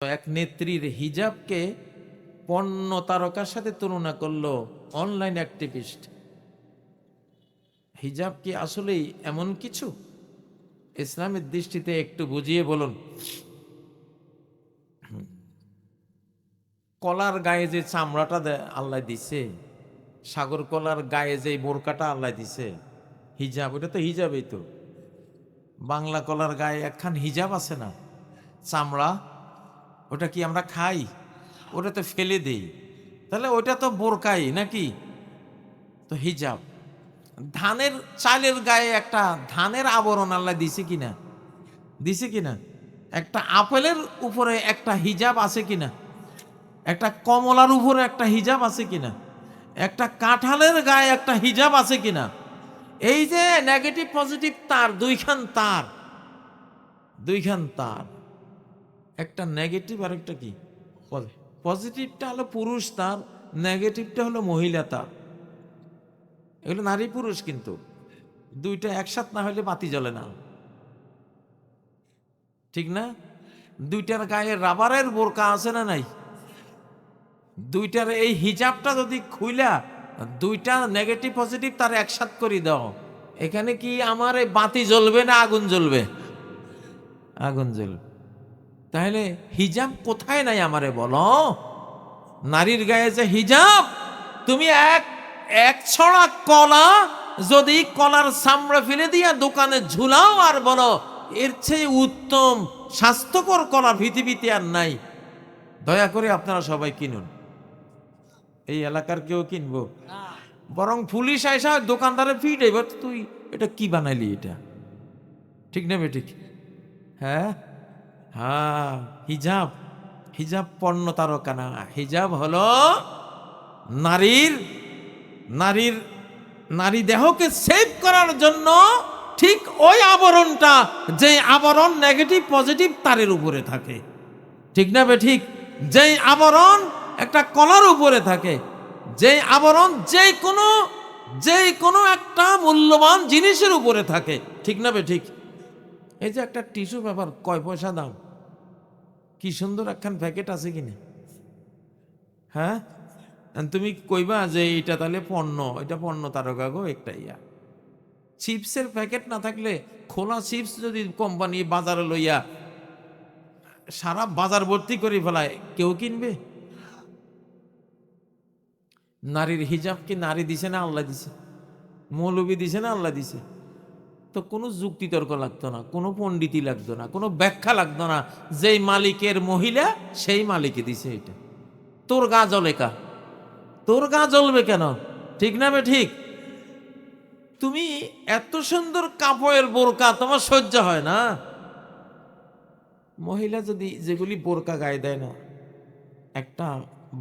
এক নেত্রীর হিজাবকে পণ্য তারকার সাথে তুলনা করলো অনলাইন অ্যাক্টিভিস্ট। হিজাব কি আসলেই এমন কিছু? ইসলামের দৃষ্টিতে একটু বুঝিয়ে বলুন। কলার গায়ে যে চামড়াটা আল্লাহ দিছে, সাগর কলার গায়ে যে বোরকাটা আল্লাহ দিছে, হিজাব, ওটা তো হিজাবই তো। বাংলা কলার গায়ে একখান হিজাব আছে না, চামড়া, ওটা কি আমরা খাই? ওটা তো ফেলে দেই, তাহলে ওটা তো বোরকাই নাকি? তো হিজাব। ধানের চালের গায়ে একটা ধানের আবরণ আল্লাহ দিছে কিনা? দিছে কিনা? একটা আপেলের উপরে একটা হিজাব আছে কিনা? একটা কমলার উপরে একটা হিজাব আছে কিনা? একটা কাঁঠালের গায়ে একটা হিজাব আছে কিনা? এই যে নেগেটিভ পজিটিভ তার, দুইখান তার, একটা নেগেটিভ আর একটা কি পজিটিভটা হলো পুরুষ তার, নেগেটিভটা হলো মহিলা তার। এগুলো নারী পুরুষ, কিন্তু দুইটা একসাথ না হলে বাতি জ্বলে না, ঠিক না? দুইটার গায়ে রাবারের বোরকা আছে না নাই? দুইটার এই হিজাবটা যদি খুইলা দুইটা নেগেটিভ পজিটিভ তার একসাথ করে দাও, এখানে কি আমার এই বাতি জ্বলবে না আগুন জ্বলবে? আগুন জ্বলবে। তাহলে হিজাব কোথায় নাই আমারে বলো? নারীর গায়ে যে হিজাব, তুমি এক ছড়া কলা যদি কলার চামড়া ফেলে দিয়া দোকানে ঝুলাও আর বলো এর চেয়ে উত্তম স্বাস্থ্যকর কলা পৃথিবীতে আর নাই, দয়া করে আপনারা সবাই কিনুন। এই এলাকার কেউ কিনবো? বরং পুলিশ আইসা দোকানদারে ফিট, এবার তুই এটা কি বানাইলি, এটা ঠিক না বে? ঠিক, হ্যাঁ হ্যাঁ। হিজাব, হিজাব পণ্য তারকা না, হিজাব হলো নারীর নারীর নারী দেহকে সেভ করার জন্য ঠিক ওই আবরণটা, যে আবরণ নেগেটিভ পজিটিভ তারের উপরে থাকে, ঠিক না বে? ঠিক, যেই আবরণ একটা কলার উপরে থাকে, যেই আবরণ যে কোনো একটা মূল্যবান জিনিসের উপরে থাকে, ঠিক না বে? ঠিক। এই যে একটা টিস্যু পেপার কয় পয়সা দাম, কি সুন্দর একখান প্যাকেট আছে কিনা, হ্যাঁ? তুমি কইবা যে এটা তাহলে পণ্য, এটা পণ্য তারকা গো, একটা ইয়া। চিপসের প্যাকেট না থাকলে, খোলা চিপস যদি কোম্পানি বাজারে লইয়া সারা বাজার ভর্তি করে ফেলায়, কেউ কিনবে? নারীর হিজাব কি নারী দিছে না আল্লাহ দিছে? মৌলবী দিছে না আল্লাহ দিছে? তো কোনো যুক্তি তর্ক লাগতো না, কোনো পণ্ডিতি লাগতো না, কোনো ব্যাখ্যা লাগতো না। যেই মালিকের মহিলা সেই মালিকে দিছে এটা। তোর গা জ্বলে কা? তোর গা জ্বলবে কেন? ঠিক না বে? ঠিক। তুমি এত সুন্দর কাপড়ের বোরকা তোমার সহ্য হয় না? মহিলা যদি যেগুলি বোরকা গায়ে দেয় না, একটা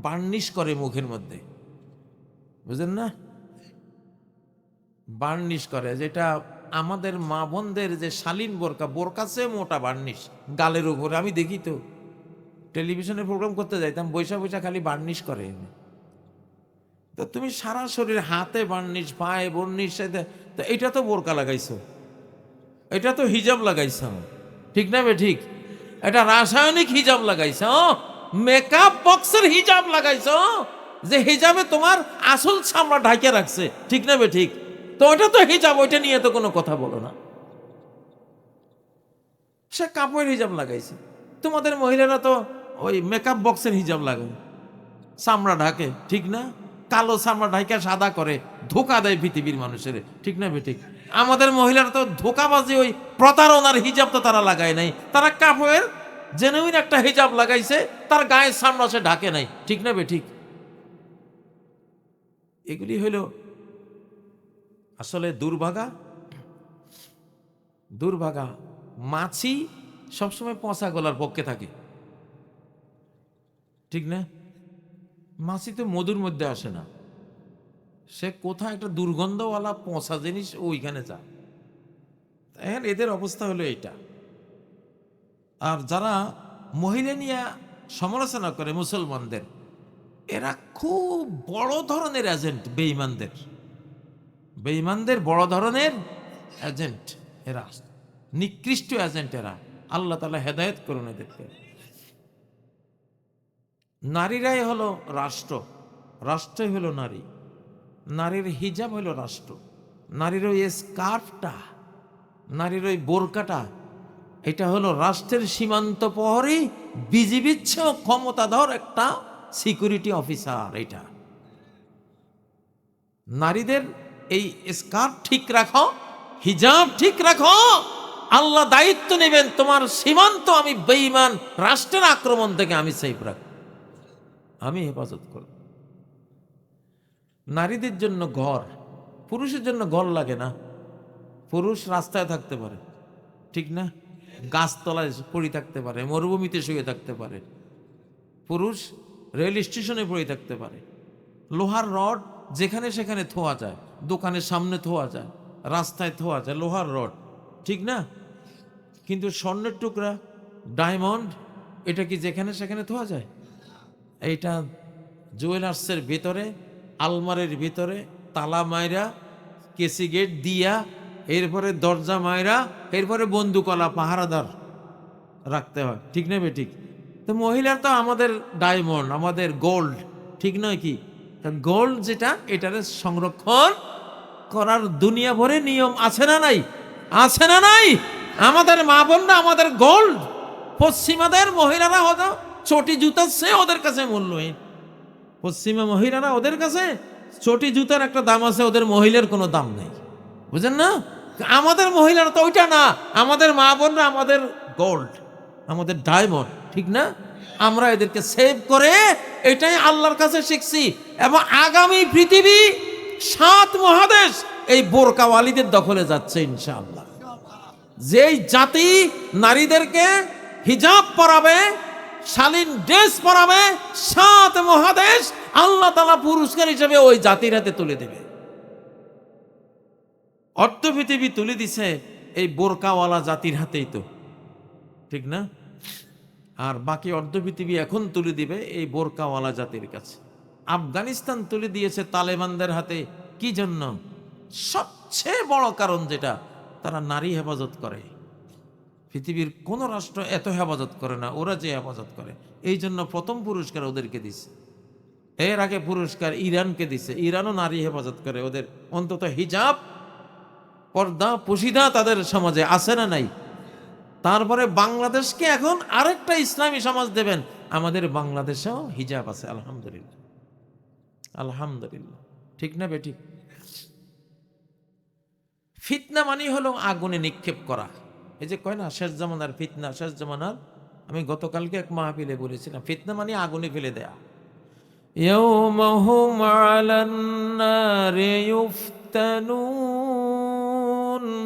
বার্নিশ করে মুখের মধ্যে, বুঝেন না? বার্নিশ করে, যেটা আমাদের মা বোনদের যে শালীন বোরকা, বোরকা চেয়ে মোটা বার্নিশ গালের উপরে। আমি দেখি তো, টেলিভিশনে প্রোগ্রাম করতে যাইতাম, বৈশা বৈশা খালি বার্নিশ করে। তো তুমি সারা শরীর, হাতে বার্নিশ, পায়ে বার্নিশ, তো এটা তো বোরকা লাগাইছো, এটা তো হিজাব লাগাইছ, ঠিক না বে? ঠিক। এটা রাসায়নিক হিজাব লাগাইছ, মেকআপ বক্সের হিজাব লাগাইছ, যে হিজাবে তোমার আসল চামড়া ঢাকে রাখছে, ঠিক না বে? ঠিক। তো ওটা তো হিজাব, ওইটা নিয়ে তো কোনো কথা বলো না। সে কাপড়ের হিজাব লাগাইছে, তোমাদের মহিলারা তো ওই মেকআপ বক্সের হিজাব লাগায়, চামড়া ঢাকে, ঠিক না? কালো চামড়া ঢাকা সাদা করে ধোকা দেয় পৃথিবীর মানুষের, ঠিক না বে? ঠিক। আমাদের মহিলারা তো ধোকাবাজি, ওই প্রতারণার হিজাব তো তারা লাগায় নাই, তারা কাপড়ের জেনুইন একটা হিজাব লাগাইছে, তার গায়ের চামড়া সে ঢাকে নাই, ঠিক না বে? ঠিক। এগুলি হইল আসলে দুর্ভাগা। মাছি সবসময় পচা গলার পক্ষে থাকে, ঠিক না? মাছি তো মধুর মধ্যে আসে না, সে কোথায় একটা দুর্গন্ধওয়ালা পচা জিনিস ওইখানে যা। এখন এদের অবস্থা হলো এইটা। আর যারা মহিলা নিয়ে সমালোচনা করে মুসলমানদের, এরা খুব বড় ধরনের এজেন্ট, বেঈমানদের বড় ধরনের এজেন্ট এরা, নিকৃষ্ট এজেন্ট এরা। আল্লাহ তাআলা হেদায়েত করুন এদেরকে। নারীরাই হলো রাষ্ট্র, রাষ্ট্রই হলো নারী, নারীর হিজাব হলো রাষ্ট্র, নারীর ওই স্কার্ফটা, নারীর ওই বোরকাটা, এটা হলো রাষ্ট্রের সীমান্ত প্রহরী, বিজিবির চেয়েও ক্ষমতাধর একটা সিকিউরিটি অফিসার। এটা নারীদের এই স্কার্ফ ঠিক রাখো, হিজাব ঠিক রাখো, আল্লাহ দায়িত্ব নেবেন তোমার সীমান্ত আমি বেঈমান রাষ্ট্রের আক্রমণ থেকে আমি সেফ রাখব, আমি হেফাজত করব। নারীদের জন্য ঘর, পুরুষের জন্য ঘর লাগে না। পুরুষ রাস্তায় থাকতে পারে, ঠিক না? গাছতলায় পড়ে থাকতে পারে, মরুভূমিতে শুয়ে থাকতে পারে, পুরুষ রেল স্টেশনে পড়ে থাকতে পারে, লোহার রড যেখানে সেখানে থোয়া যায়, দোকানের সামনে থোয়া যায়, রাস্তায় থোয়া যায় লোহার রড, ঠিক না? কিন্তু স্বর্ণের টুকরা, ডায়মন্ড, এটা কি যেখানে সেখানে থোয়া যায়? এইটা জুয়েলার্সের ভিতরে, আলমারের ভিতরে তালা মাইরা, কেসি গেট দিয়া, এরপরে দরজা মাইরা, এরপরে বন্দুকলা পাহারাদার রাখতে হয়, ঠিক না বেঠিক? তো মহিলার তো আমাদের ডায়মন্ড, আমাদের গোল্ড, ঠিক নয় কি? গোল্ড যেটা, এটারে সংরক্ষণ করার দুনিয়া ভরে নিয়ম আছে না নাই? আছে না নাই? আমাদের মা বোনরা আমাদের গোল্ড, পশ্চিমাদের মহিলারা হতো চটি জুতার সে ওদের কাছে মূল্যহীন। পশ্চিমা মহিলারা ওদের কাছে চটি জুতার একটা দাম আছে, ওদের মহিলার কোনো দাম নেই, বুঝেন না? আমাদের মহিলারা তো ওইটা না, আমাদের মা বোনরা আমাদের গোল্ড, আমাদের ডায়মন্ড, ঠিক না? আমরা এদেরকে সেভ করে এটাই আল্লাহর কাছে শিখছি। এবং আগামী পৃথিবী 7 মহাদেশ এই বোরকাওয়ালিদের দখলে যাচ্ছে ইনশাআল্লাহ। যেই জাতি নারীদেরকে হিজাব পরাবে, শালীন ড্রেস পরাবে, 7 মহাদেশ আল্লাহ তাআলা পুরস্কার হিসেবে ওই জাতির হাতে তুলে দেবে। অর্ধ পৃথিবী তুলে দিছে এই বোরকাওয়ালা জাতির হাতেই তো, ঠিক না? আর বাকি অর্ধ পৃথিবী এখন তুলে দিবে এই বোরকাওয়ালা জাতির কাছে। আফগানিস্তান তুলে দিয়েছে তালেবানদের হাতে, কি জন্য? সবচেয়ে বড় কারণ যেটা, তারা নারী হেফাজত করে। পৃথিবীর কোন রাষ্ট্র এত হেফাজত করে না, ওরা যে হেফাজত করে, এই জন্য প্রথম পুরস্কার ওদেরকে দিছে। এর আগে পুরস্কার ইরানকে দিছে, ইরানও নারী হেফাজত করে, ওদের অন্তত হিজাব, পর্দা, পুশিদা তাদের সমাজে আছে না নাই? তারপরে বাংলাদেশকে এখন আরেকটা ইসলামী সমাজ দেবেন, আমাদের বাংলাদেশেও হিজাব আছে, আলহামদুলিল্লাহ, আলহামদুলিল্লাহ, ঠিক না বেঠিক? ফিতনা মানে হলো আগুনে নিক্ষেপ করা। এই যে কয় না শেষ জামানার ফিতনা, শেষ জামানার, আমি গতকালকে এক মাহফিলে বলেছিলাম, ফিতনা মানে আগুনে ফেলে দেয়া। ইয়াউমাহুম আলান নারি ইউফতানুন,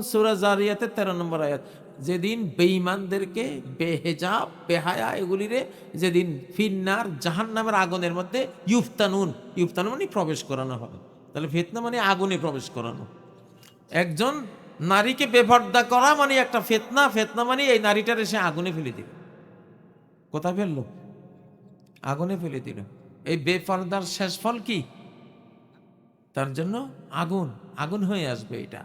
সূরা জারিয়াতের 13 নম্বর আয়াত। যেদিন বেঈমানদেরকে বেহেজাব, বেহায়া এগুলিরে যেদিন ফিন্নার, জাহান্নামের আগুনের মধ্যে ইউফতানুন, ইউফতানুন মানে প্রবেশ করানো হবে। তাহলে ফিতনা মানে আগুনে প্রবেশ করানো। একজন নারীকে বেপর্দা করা মানে একটা ফিতনা, ফিতনা মানে এই নারীটারে সে আগুনে ফেলে দিল। কোথায় ফেললো? আগুনে ফেলে দিল। এই বেপর্দার শেষ ফল কি? তার জন্য আগুন, আগুন হয়ে আসবে। এটা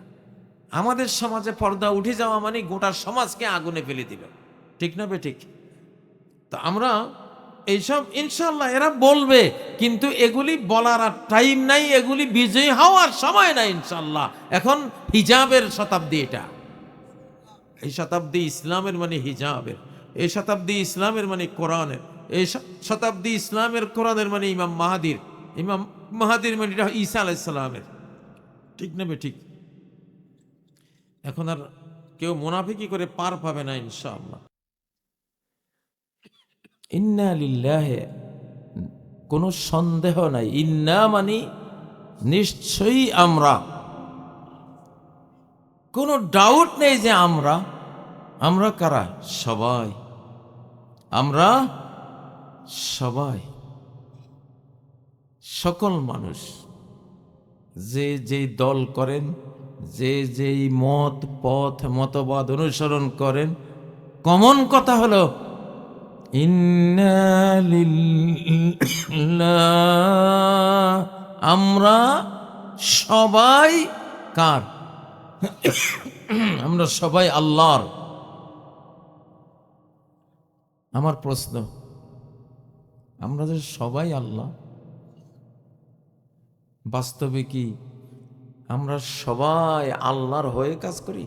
আমাদের সমাজে পর্দা উঠে যাওয়া মানে গোটা সমাজকে আগুনে ফেলে দিল, ঠিক না বেঠিক? তো আমরা এইসব ইনশাল্লাহ এরা বলবে, কিন্তু এগুলি বলার আর টাইম নাই, এগুলি বিজয়ী হওয়ার সময় নাই ইনশাল্লাহ। এখন হিজাবের শতাব্দী, এটা এই শতাব্দী ইসলামের মানে হিজাবের, এই শতাব্দী ইসলামের মানে কোরআনের, এই শতাব্দী ইসলামের কোরআনের মানে ইমাম মাহাদির, ইমাম মাহাদির মানে ঈসা আলাইহিস সালামের, ঠিক না বেঠিক? এখন আর কেউ মুনাফিকি করে পার পাবে না ইনশাআল্লাহ। ইন্না লিল্লাহি, কোনো সন্দেহ নাই, ইন্না মানে নিশ্চয়ই আমরা, কোনো ডাউট নেই যে আমরা। আমরা কারা? সবাই, আমরা সবাই, সকল মানুষ, যে যেই দল করেন, যে যেই মত পথ মতবাদ অনুসরণ করেন, কমন কথা হলো ইন্না লিল্লাহ, আমরা সবাই কার? আমরা সবাই আল্লাহর। আমার প্রশ্ন, আমরা যে সবাই আল্লাহ, বাস্তবে কি আমরা সবাই আল্লাহর হয়ে কাজ করি?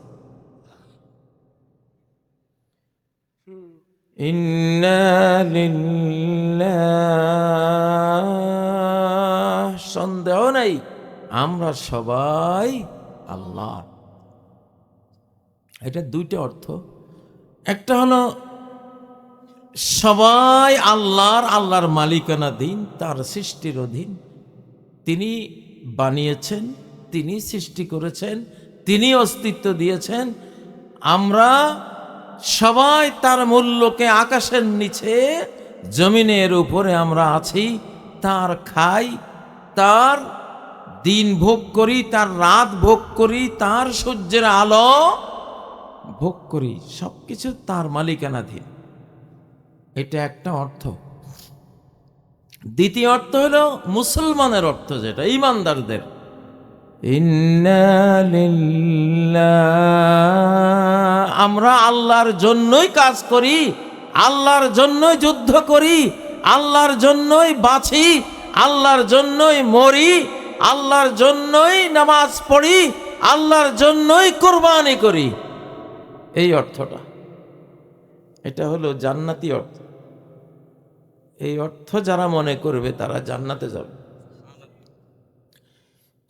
ইন্না লিল্লাহ, সন্দেহ নাই আমরা সবাই আল্লাহ। এটা দুইটা অর্থ। একটা হলো সবাই আল্লাহর মালিকানাধীন, তার সৃষ্টির অধীন। তিনি বানিয়েছেন, তিনি সৃষ্টি করেছেন, তিনি অস্তিত্ব দিয়েছেন। আমরা সবাই তার মূল্যকে আকাশের নিচে জমিনের উপরে আমরা আছি, তার খাই, তার দিন ভোগ করি, তার রাত ভোগ করি, তার সূর্যের আলো ভোগ করি, সবকিছু তার মালিকানাধীন। এটা একটা অর্থ। দ্বিতীয় অর্থ হলো মুসলমানের অর্থ, যেটা ঈমানদারদের। ইন্না লিল্লাহ, আমরা আল্লাহর জন্যই কাজ করি, আল্লাহর জন্যই যুদ্ধ করি, আল্লাহর জন্যই বাঁচি, আল্লাহর জন্যই মরি, আল্লাহর জন্যই নামাজ পড়ি, আল্লাহর জন্যই কুরবানি করি। এই অর্থটা, এটা হলো জান্নাতি অর্থ। এই অর্থ যারা মনে করবে তারা জান্নাতে যাবে।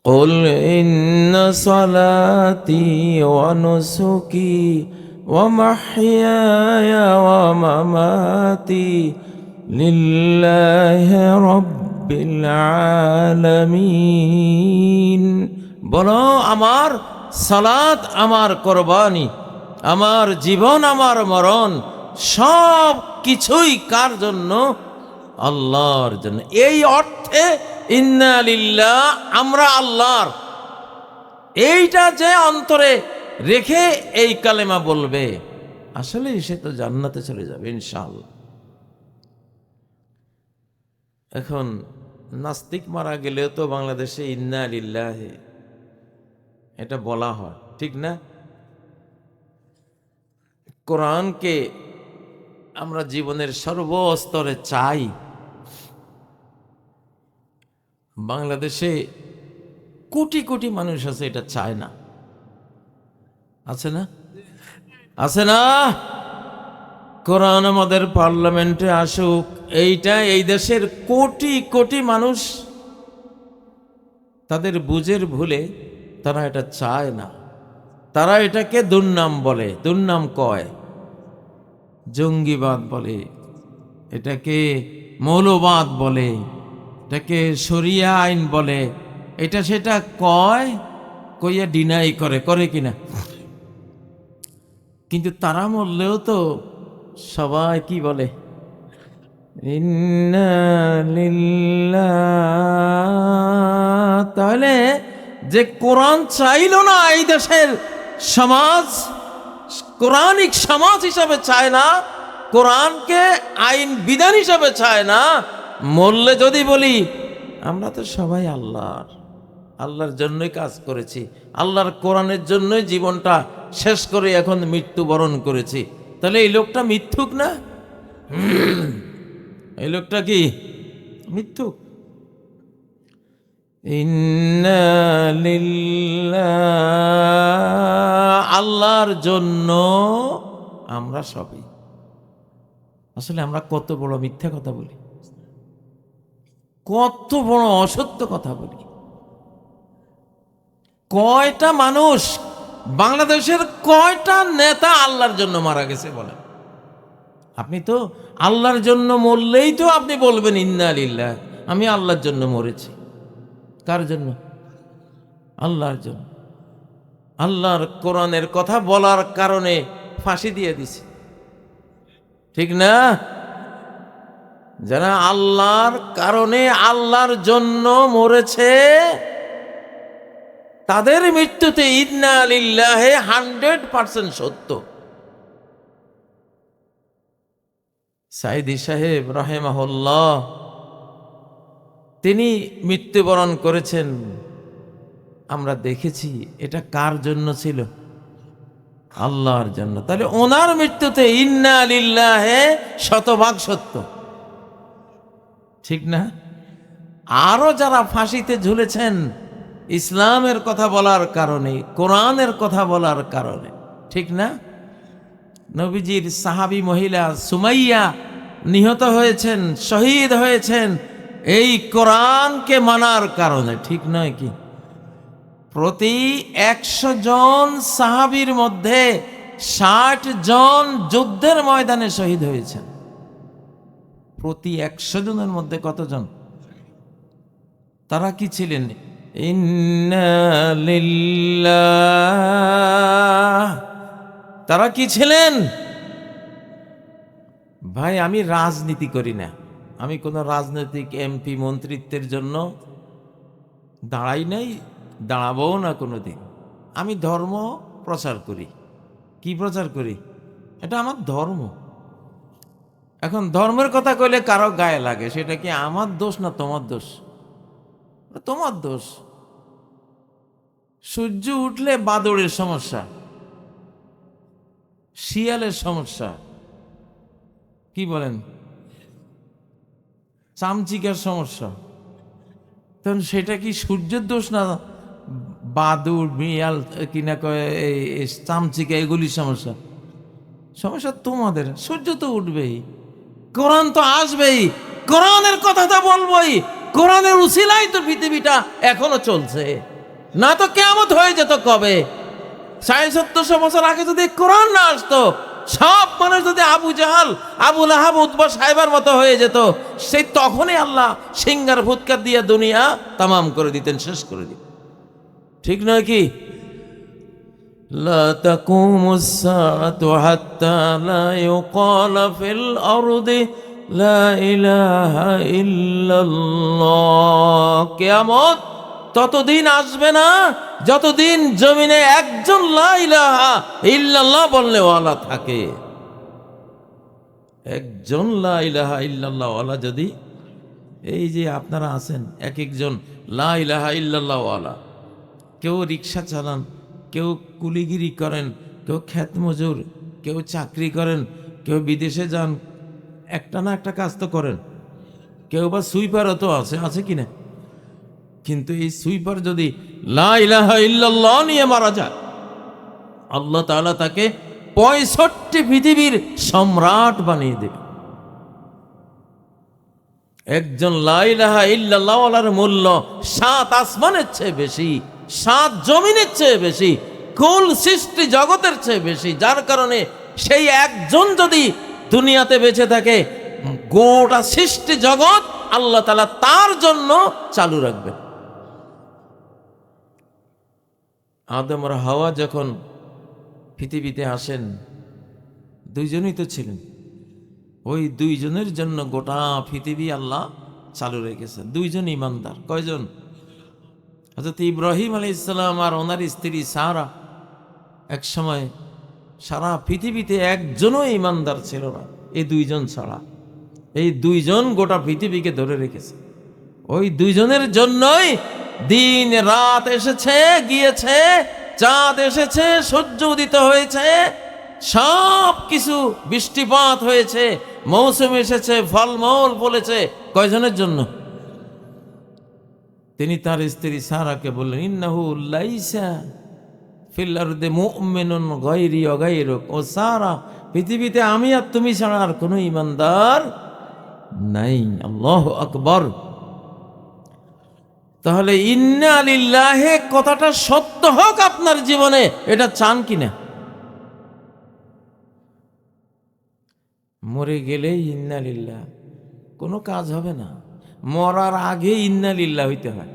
قل إن صلاتي ونسكي ومحياي ومماتي لله رب العالمين। বলো, আমার সালাত, আমার কোরবানি, আমার জীবন, আমার মরণ, সব কিছুই কার জন্য? আল্লাহর জন্য। এই অর্থে ইন্না লিল্লাহ, আমরা আল্লাহর, এইটা যে অন্তরে রেখে এই কালেমা বলবে, আসলে সে তো জান্নাতে চলে যাবে ইনশাআল্লাহ। এখন নাস্তিক মারা গেলেও তো বাংলাদেশে ইন্না লিল্লাহ এটা বলা হয়, ঠিক না? কোরআনকে আমরা জীবনের সর্বস্তরে চাই। বাংলাদেশে কোটি কোটি মানুষ আছে এটা চায় না, আছে না? আছে না? কোরআন আমাদের পার্লামেন্টে আসুক, এইটা এই দেশের কোটি কোটি মানুষ তাদের বুঝের ভুলে তারা এটা চায় না। তারা এটাকে দুর্নাম বলে, দুর্নাম কয়, জঙ্গিবাদ বলে, এটাকে মৌলবাদ বলে, এটাকে শরিয়া আইন বলে, এটা সেটা কয়, কইয়া ডিনাই করে কিনা। কিন্তু তারা মরলেও তো সবাই কি বলে? ইন্না লিল্লাহ। তাহলে যে কোরআন চাইল না এই দেশের সমাজ, কোরআনিক সমাজ হিসাবে চায় না, কোরআনকে আইন বিধান হিসাবে চায় না, মরলে যদি বলি আমরা তো সবাই আল্লাহর জন্যই কাজ করেছি, আল্লাহর কোরআনের জন্যই জীবনটা শেষ করে এখন মৃত্যুবরণ করেছি, তাহলে এই লোকটা মিথ্যুক না? এই লোকটা কি মিথ্যুক? ইন্না লিল্লাহ, আল্লাহর জন্য আমরা সবই। আসলে আমরা কত বড় মিথ্যা কথা বলি, কত বড় অসত্য কথা বলি। কয়টা মানুষ, বাংলাদেশের কয়টা নেতা আল্লাহর জন্য মারা গেছে বলেন? আপনি তো আল্লাহর জন্য মরলেই তো আপনি বলবেন ইন্না লিল্লাহ, আমি আল্লাহর জন্য মরেছি। কার জন্য? আল্লাহর জন্য। আল্লাহর কোরআনের কথা বলার কারণে ফাঁসি দিয়ে দিছে, ঠিক না? যারা আল্লাহর কারণে আল্লাহর জন্য মরেছে তাদের মৃত্যুতে ইন্না লিল্লাহে 100% সত্য। সাইদি সাহেব রাহিমাহুল্লাহ তিনি মৃত্যুবরণ করেছেন, আমরা দেখেছি। এটা কার জন্য ছিল? আল্লাহর জন্য। তাহলে ওনার মৃত্যুতে ইন্না লিল্লাহে 100% সত্য। ঠিক না? আরো যারা ফাঁসিতে ঝুলেছেন ইসলামের কথা বলার কারণে, কোরআনের কথা বলার কারণে, ঠিক না? নবীজির সাহাবী মহিলা সুমাইয়া নিহত হয়েছেন, শহীদ হয়েছেন এই কোরআনকে মানার কারণে, ঠিক নয় কি? প্রতি 100 জন সাহাবীর মধ্যে 60 জন যুদ্ধের ময়দানে শহীদ হয়েছেন। প্রতি 100 জনের মধ্যে কতজন? তারা কি ছিলেন? ইন্না লিল্লাহ। তারা কি ছিলেন? ভাই, আমি রাজনীতি করি না, আমি কোনো রাজনৈতিক এমপি মন্ত্রিত্বের জন্য দাঁড়াই নাই, দাঁড়াবো না কোনোদিন। আমি ধর্ম প্রচার করি। কি প্রচার করি? এটা আমার ধর্ম। এখন ধর্মের কথা কইলে কারো গায়ে লাগে, সেটা কি আমার দোষ না তোমার দোষ? তোমার দোষ। সূর্য উঠলে বাদুড়ের সমস্যা, শিয়ালের সমস্যা, কি বলেন, চামচিকার সমস্যা। তখন সেটা কি সূর্যের দোষ না বাদুড়, বিড়াল কিনা কয় চামচিকা এগুলির সমস্যা? সমস্যা তোমাদের। সূর্য তো উঠবেই, কোরআন তো আসবেই, কোরআনের কথা তো বলবোই। কোরআনের উসিলাই তো পৃথিবীটা এখনো চলছে, না তো কিয়ামত হয়ে যেত কবে। 750 বছর আগে যদি কোরআন না আসতো, সব মানুষ যদি আবু জাহাল, আবু লাহাব, উতবা সাহেবের মতো হয়ে যেত, সেই তখনই আল্লাহ সিঙ্গার ফুৎকার দিয়ে দুনিয়া তামাম করে দিতেন, শেষ করে দিতেন। ঠিক নয় কি? লা তাকুমুস সাআতু হাত্তা লা ইউকালা ফিল আরদি লা ইলাহা ইল্লাল্লাহ। কিয়ামত ততদিন আসবে না যতদিন জমিনে একজন লা ইলাহা ইল্লাল্লাহ বললে ওয়ালা থাকে। একজন লা ইলাহা ইল্লাল্লাহ ওয়ালা যদি, এই যে আপনারা আছেন এক একজন লা ইলাহা ইল্লাল্লাহ ওয়ালা, কেউ রিক্সা চালান, কেউ কুলিগিরি করেন, কেউ ক্ষেত মজুর, কেউ চাকরি করেন, কেউ বিদেশে যান, একটা না একটা কাজ তো করেন, কেউ বা সুইপারও তো আছে কিনা? কিন্তু এই সুইপার যদি লা ইলাহা ইল্লাল্লাহ নিয়ে মারা যায়, আল্লাহ তাআলা তাকে 65 পৃথিবীর সম্রাট বানিয়ে দেবে। একজন লা ইলাহা ইল্লাল্লাহ ওয়ালার মূল্য 7 আসমানের চেয়ে বেশি, 7 জমিনের চেয়ে বেশি, কুল সৃষ্টি জগতের চেয়ে বেশি। যার কারণে সেই একজন যদি দুনিয়াতে বেঁচে থাকে, গোটা সৃষ্টি জগৎ আল্লাহ তাআলা তার জন্য চালু রাখবেন। আদম আর হাওয়া যখন পৃথিবীতে আসেন, দুইজনই তো ছিলেন, ওই দুইজনের জন্য গোটা পৃথিবী আল্লাহ চালু রেখেছেন। দুইজন ইমানদার। কয়জন? হযরত ইব্রাহিম আলাইহিস সালাম আর ওনার স্ত্রী সারা। এক সময় সারা পৃথিবীতে একজনও ইমানদার ছিল না, এই দুইজন ছাড়া। এই দুইজন গোটা পৃথিবীকে ধরে রেখেছে। ওই দুইজনের জন্যই দিন রাত এসেছে গিয়েছে, চাঁদ এসেছে, সূর্য উদিত হয়েছে, সব কিছু, বৃষ্টিপাত হয়েছে, মৌসুম এসেছে, ফলমূল ফলেছে। কয়জনের জন্য? তিনি তার স্ত্রী সারাকে বললেন, ইন্নাহু লাইসা ফিল আরদি মুমিনুন গায়রি ওয়া গায়রুক। ও সারা, পৃথিবীতে আমি আর তুমি ছাড়া আর কোনো ইমানদার নাই। আল্লাহু আকবার। তাহলে ইন্না লিল্লাহি কথাটা সত্য হোক আপনার জীবনে, এটা চান কিনা? মরে গেলেই ইন্না লিল্লাহ, কোনো কাজ হবে না। মরার আগে ইন্না লিল্লাহ হইতে হয়।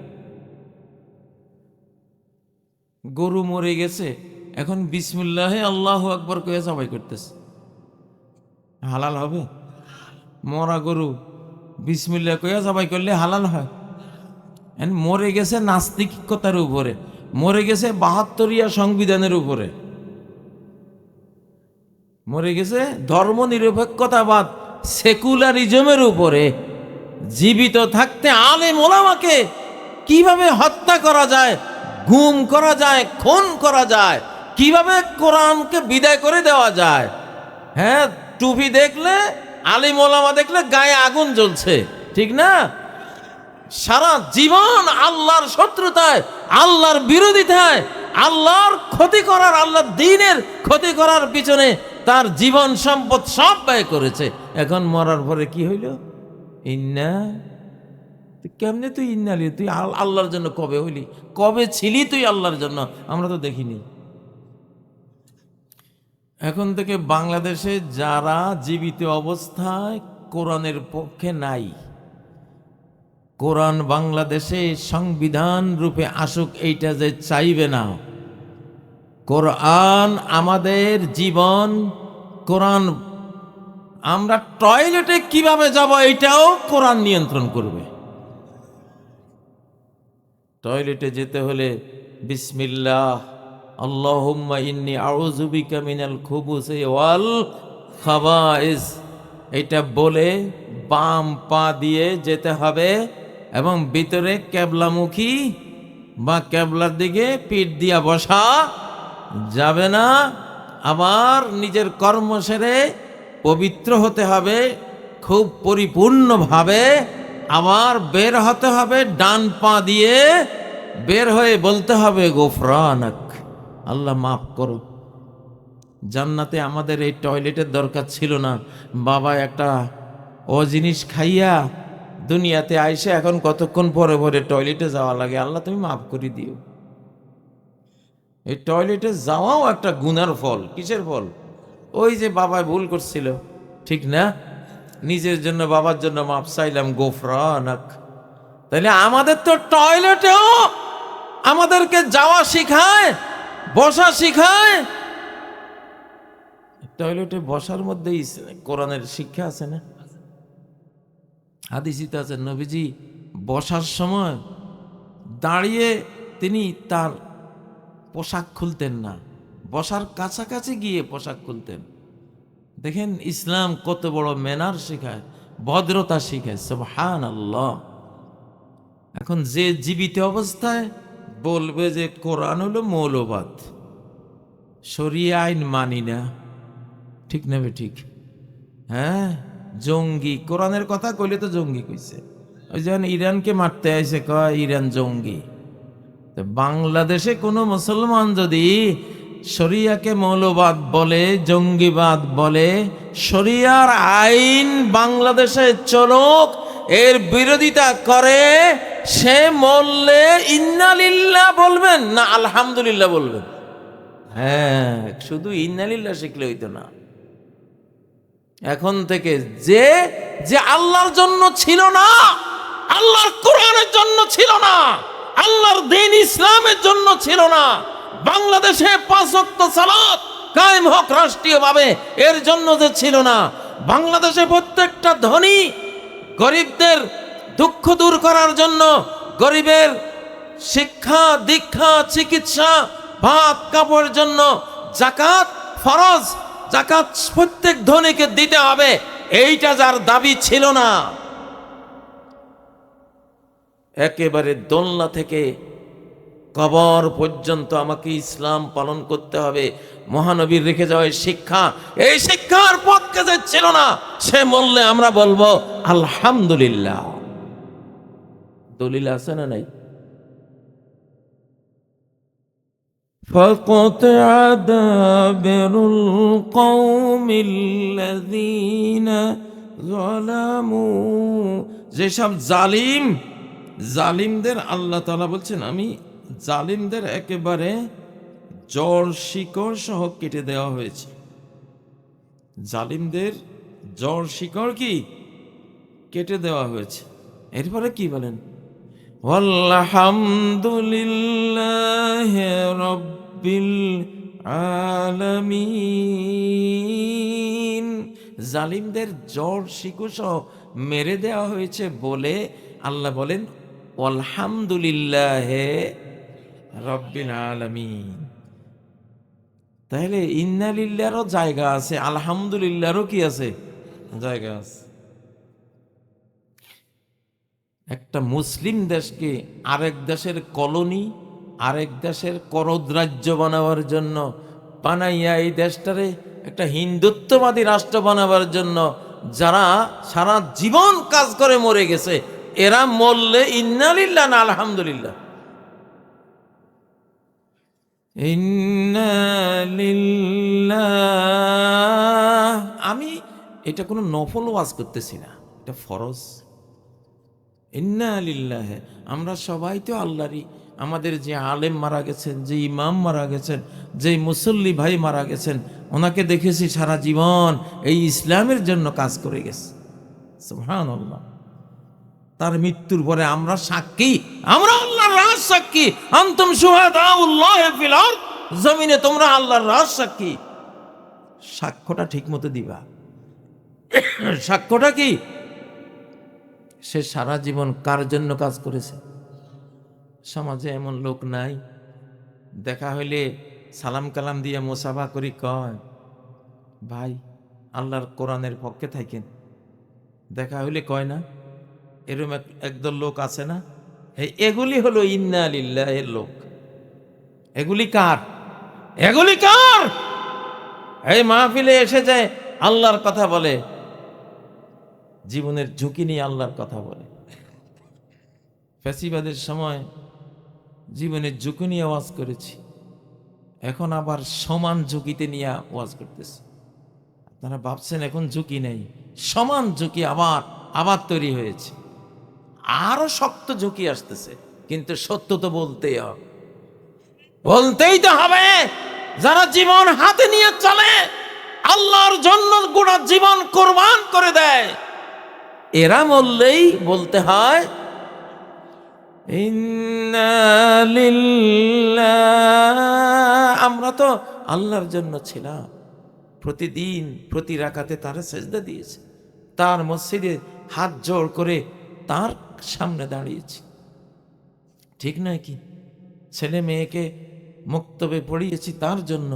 গরু মরে গেছে, এখন বিসমিল্লাহে আল্লাহু আকবার কয়ে সবাই করতেছে, হালাল হবে? মরা গরু বিসমিল্লাহ কয়ে সবাই করলে হালাল হয়? মরে গেছে নাস্তিকতার উপরে, মরে গেছে 72 সংবিধানের উপরে, মরে গেছে ধর্ম নিরপেক্ষতাবাদ সেকুলারিজমের উপরে। জীবিত থাকতে আলেম ওলামাকে কিভাবে হত্যা করা যায়, গুম করা যায়, খুন করা যায়, কিভাবে কোরআনকে বিদায় করে দেওয়া যায়। হ্যাঁ, টুপি দেখলে, আলেম ওলামা দেখলে গায়ে আগুন জ্বলছে, ঠিক না? সারা জীবন আল্লাহর শত্রুতায়, আল্লাহর বিরোধিতায়, আল্লাহর ক্ষতি করার, আল্লাহর দ্বীনের ক্ষতি করার পিছনে তার জীবন সম্পদ সব ব্যয় করেছে। এখন মরার পরে কি হইল? ইন্না, কেমনে তুই ইন্নালি? তুই আল্লাহর জন্য কবে হইলি? কবে ছিলি তুই আল্লাহর জন্য? আমরা তো দেখিনি। এখন থেকে বাংলাদেশে যারা জীবিত অবস্থায় কোরআনের পক্ষে নাই, কোরআন বাংলাদেশে সংবিধান রূপে আসুক এইটা যে চাইবে না, কোরআন আমাদের জীবন, কোরআন আমরা টয়লেটে কিভাবে যাব এইটাও কোরআন নিয়ন্ত্রণ করবে। টয়লেটে যেতে হলে বিসমিল্লাহ আল্লাহুম্মা ইন্নী আউযু বিকা মিনাল খুবুসি ওয়াল খাবাইস, এটা বলে বাম পা দিয়ে যেতে হবে এবং ভিতরে কেবলামুখী বা কেবলার দিকে পিঠ দিয়া বসা যাবে না। আবার নিজের কর্ম সেরে পবিত্র হতে হবে খুব পরিপূর্ণভাবে। আবার বের হতে হবে ডান পা দিয়ে, বের হয়ে বলতে হবে গোফরানাক, আল্লাহ মাফ করো। জান্নাতে আমাদের এই টয়লেটের দরকার ছিল না। বাবা একটা ও জিনিস খাইয়া দুনিয়াতে আইসে এখন কতক্ষণ পরে পরে টয়লেটে যাওয়া লাগে। আল্লাহ তুমি মাফ করে দিও। এই টয়লেটে যাওয়াও একটা গুনার ফল। কিসের ফল? ওই যে বাবায় ভুল করছিল, ঠিক না? নিজের জন্য বাবার জন্য মাফ চাইলাম, গোফরানাক। তাহলে আমাদের তো টয়লেটেও আমাদেরকে যাওয়া শিখায়, বসা শিখায়। টয়লেটে বসার মধ্যেই কোরআনের শিক্ষা আছে না? হাদিসিতে আছে নবীজি বসার সময় দাঁড়িয়ে তিনি তার পোশাক খুলতেন না, বসার কাছাকাছি গিয়ে পোশাক খুলতেন। দেখেন ইসলাম কত বড় ম্যানার শেখায়, ভদ্রতা শিখায়। সুবহানাল্লাহ। এখন যে জীবিত অবস্থায় বলবে যে কোরআন হলো মৌলবাদ, শরিয়া আইন মানি না, ঠিক নেবে ঠিক? হ্যাঁ, জঙ্গি, কোরআনের কথা কইলে তো জঙ্গি কইছে। ওই যেন ইরানকে মারতে আইছে, কয় ইরান জঙ্গি। বাংলাদেশে কোনো মুসলমান যদি শরিয়াকে মৌলবাদ বলে, জঙ্গিবাদ বলে, শরিয়ার আইন বাংলাদেশে চলুক, এর বিরোধিতা করে, সে মরলে ইন্না লিল্লাহ বলবেন না আলহামদুলিল্লাহ বলবেন? হ্যাঁ, শুধু ইন্না লিল্লাহ শিখলে হইতো না। এখন থেকে যে যে আল্লাহর জন্য ছিল না, আল্লাহর কোরআনের জন্য ছিল না, আল্লাহর দ্বীন ইসলামের জন্য ছিল না, বাংলাদেশে 5 ওয়াক্ত সালাত কায়েম হোক রাষ্ট্রীয়ভাবে, এর জন্য যে ছিল না, বাংলাদেশে প্রত্যেকটা ধনী গরিবদের দুঃখ দূর করার জন্য, গরিবের শিক্ষা দীক্ষা চিকিৎসা ভাত কাপড়ের জন্য যাকাত ফরজ, যাকাত প্রত্যেক ধনীকে দিতে হবে, এইটা যার দাবি ছিল না, একেবারে দোলনা থেকে কবর পর্যন্ত আমাকে ইসলাম পালন করতে হবে, মহানবীর রেখে যাওয়া শিক্ষা, এই শিক্ষার পক্ষে যে ছিল না, সে বললে আমরা বলবো আলহামদুলিল্লাহ। দলিল আছে না নাই? فَقَطَعَ دَابِرُ الْقَوْمِ الَّذِينَ ظَلَمُوا, যেসব জালিমদের আল্লাহ তাআলা বলছেন আমি জালিমদের একেবারে জড় শিকড় সহ কেটে দেওয়া হয়েছে। জালিমদের জড় শিকড় কি কেটে দেওয়া হয়েছে। এরপরে কি বলেন? আলহামদুলিল্লাহি রাব্বিল আলামিন। জালিমদের জড় শিকড় সহ মেরে দেওয়া হয়েছে বলে আল্লাহ বলেন আলহামদুলিল্লাহি রাব্বিল আলামিন। তাহলে ইন্না লিল্লাহরও জায়গা আছে, আলহামদুলিল্লাহরও কি আছে? জায়গা আছে। একটা মুসলিম দেশকে আরেক দেশের কলোনি, আরেক দেশের করদ্রাজ্য বানাবার জন্য বানাইয়া এই দেশটারে একটা হিন্দুত্ববাদী রাষ্ট্র বানাবার জন্য যারা সারা জীবন কাজ করে মরে গেছে, এরা মরলে ইন্না লিল্লাহ না আলহামদুলিল্লাহ? ইন্না লিল্লাহ। আমি এটা কোনো নফল ওয়াজ করতেছি না, এটা ফরজ। ইন্না লিল্লাহ। আমরা সবাই তো আল্লাহরই। আমাদের যে আলেম মারা গেছেন, যে ইমাম মারা গেছেন, যে মুসল্লি ভাই মারা গেছেন, ওনাকে দেখেছি সারা জীবন এই ইসলামের জন্য কাজ করে গেছে। সুবহানাল্লাহ। তার মৃত্যুর পরে আমরা সাক্ষী, আমরা আল্লাহর রাজ সাক্ষী। আনতুম শুহাদাউল্লাহ ফিল আরদ। জমিনে তোমরা আল্লাহর রাজ সাক্ষী। সাক্ষ্যটা ঠিক মতো দিবা। সাক্ষ্যটা কি? সে সারা জীবন কার জন্য কাজ করেছে? সমাজে এমন লোক নাই দেখা হইলে সালাম কালাম দিয়ে মোসাফা করি, কয় ভাই আল্লাহর কোরআনের পক্ষে থাকেন। দেখা হইলে কয় না? এরকম একদল লোক আছে না? এগুলি হলো ইন্না লিল্লাহের লোক। এগুলি কার? এগুলি কার? এই মাহফিলে এসে যায় আল্লাহর কথা বলে, জীবনের ঝুঁকি নিয়ে আল্লাহর কথা বলে। ফ্যাসিবাদের সময় জীবনের ঝুঁকি নিয়ে ওয়াজ করেছি, এখন আবার সমান ঝুঁকিতে নিয়ে ওয়াজ করতেছি। আপনারা ভাবছেন এখন ঝুঁকি নেই, সমান ঝুঁকি আবার আবার তৈরি হয়েছে। আরো শক্ত ঝুঁকি আসতেছে, কিন্তু সত্য তো বলতেই হবে, বলতেই তো হবে। যারা জীবন হাতে নিয়ে চলে, আল্লাহর জন্য গোটা জীবন কোরবান করে দেয়, এরা মরলেই বলতে হয় ইন্না লিল্লাহ। আমরা তো আল্লাহর জন্য ছিলাম, প্রতিদিন প্রতি রাকাতে তার সেজদা দিয়েছি, তার মসজিদে হাত জোড় করে তার সামনে দাঁড়িয়েছি, ঠিক নয় কি? ছেলে মেয়েকে মক্তবে পড়িয়েছি তার জন্য,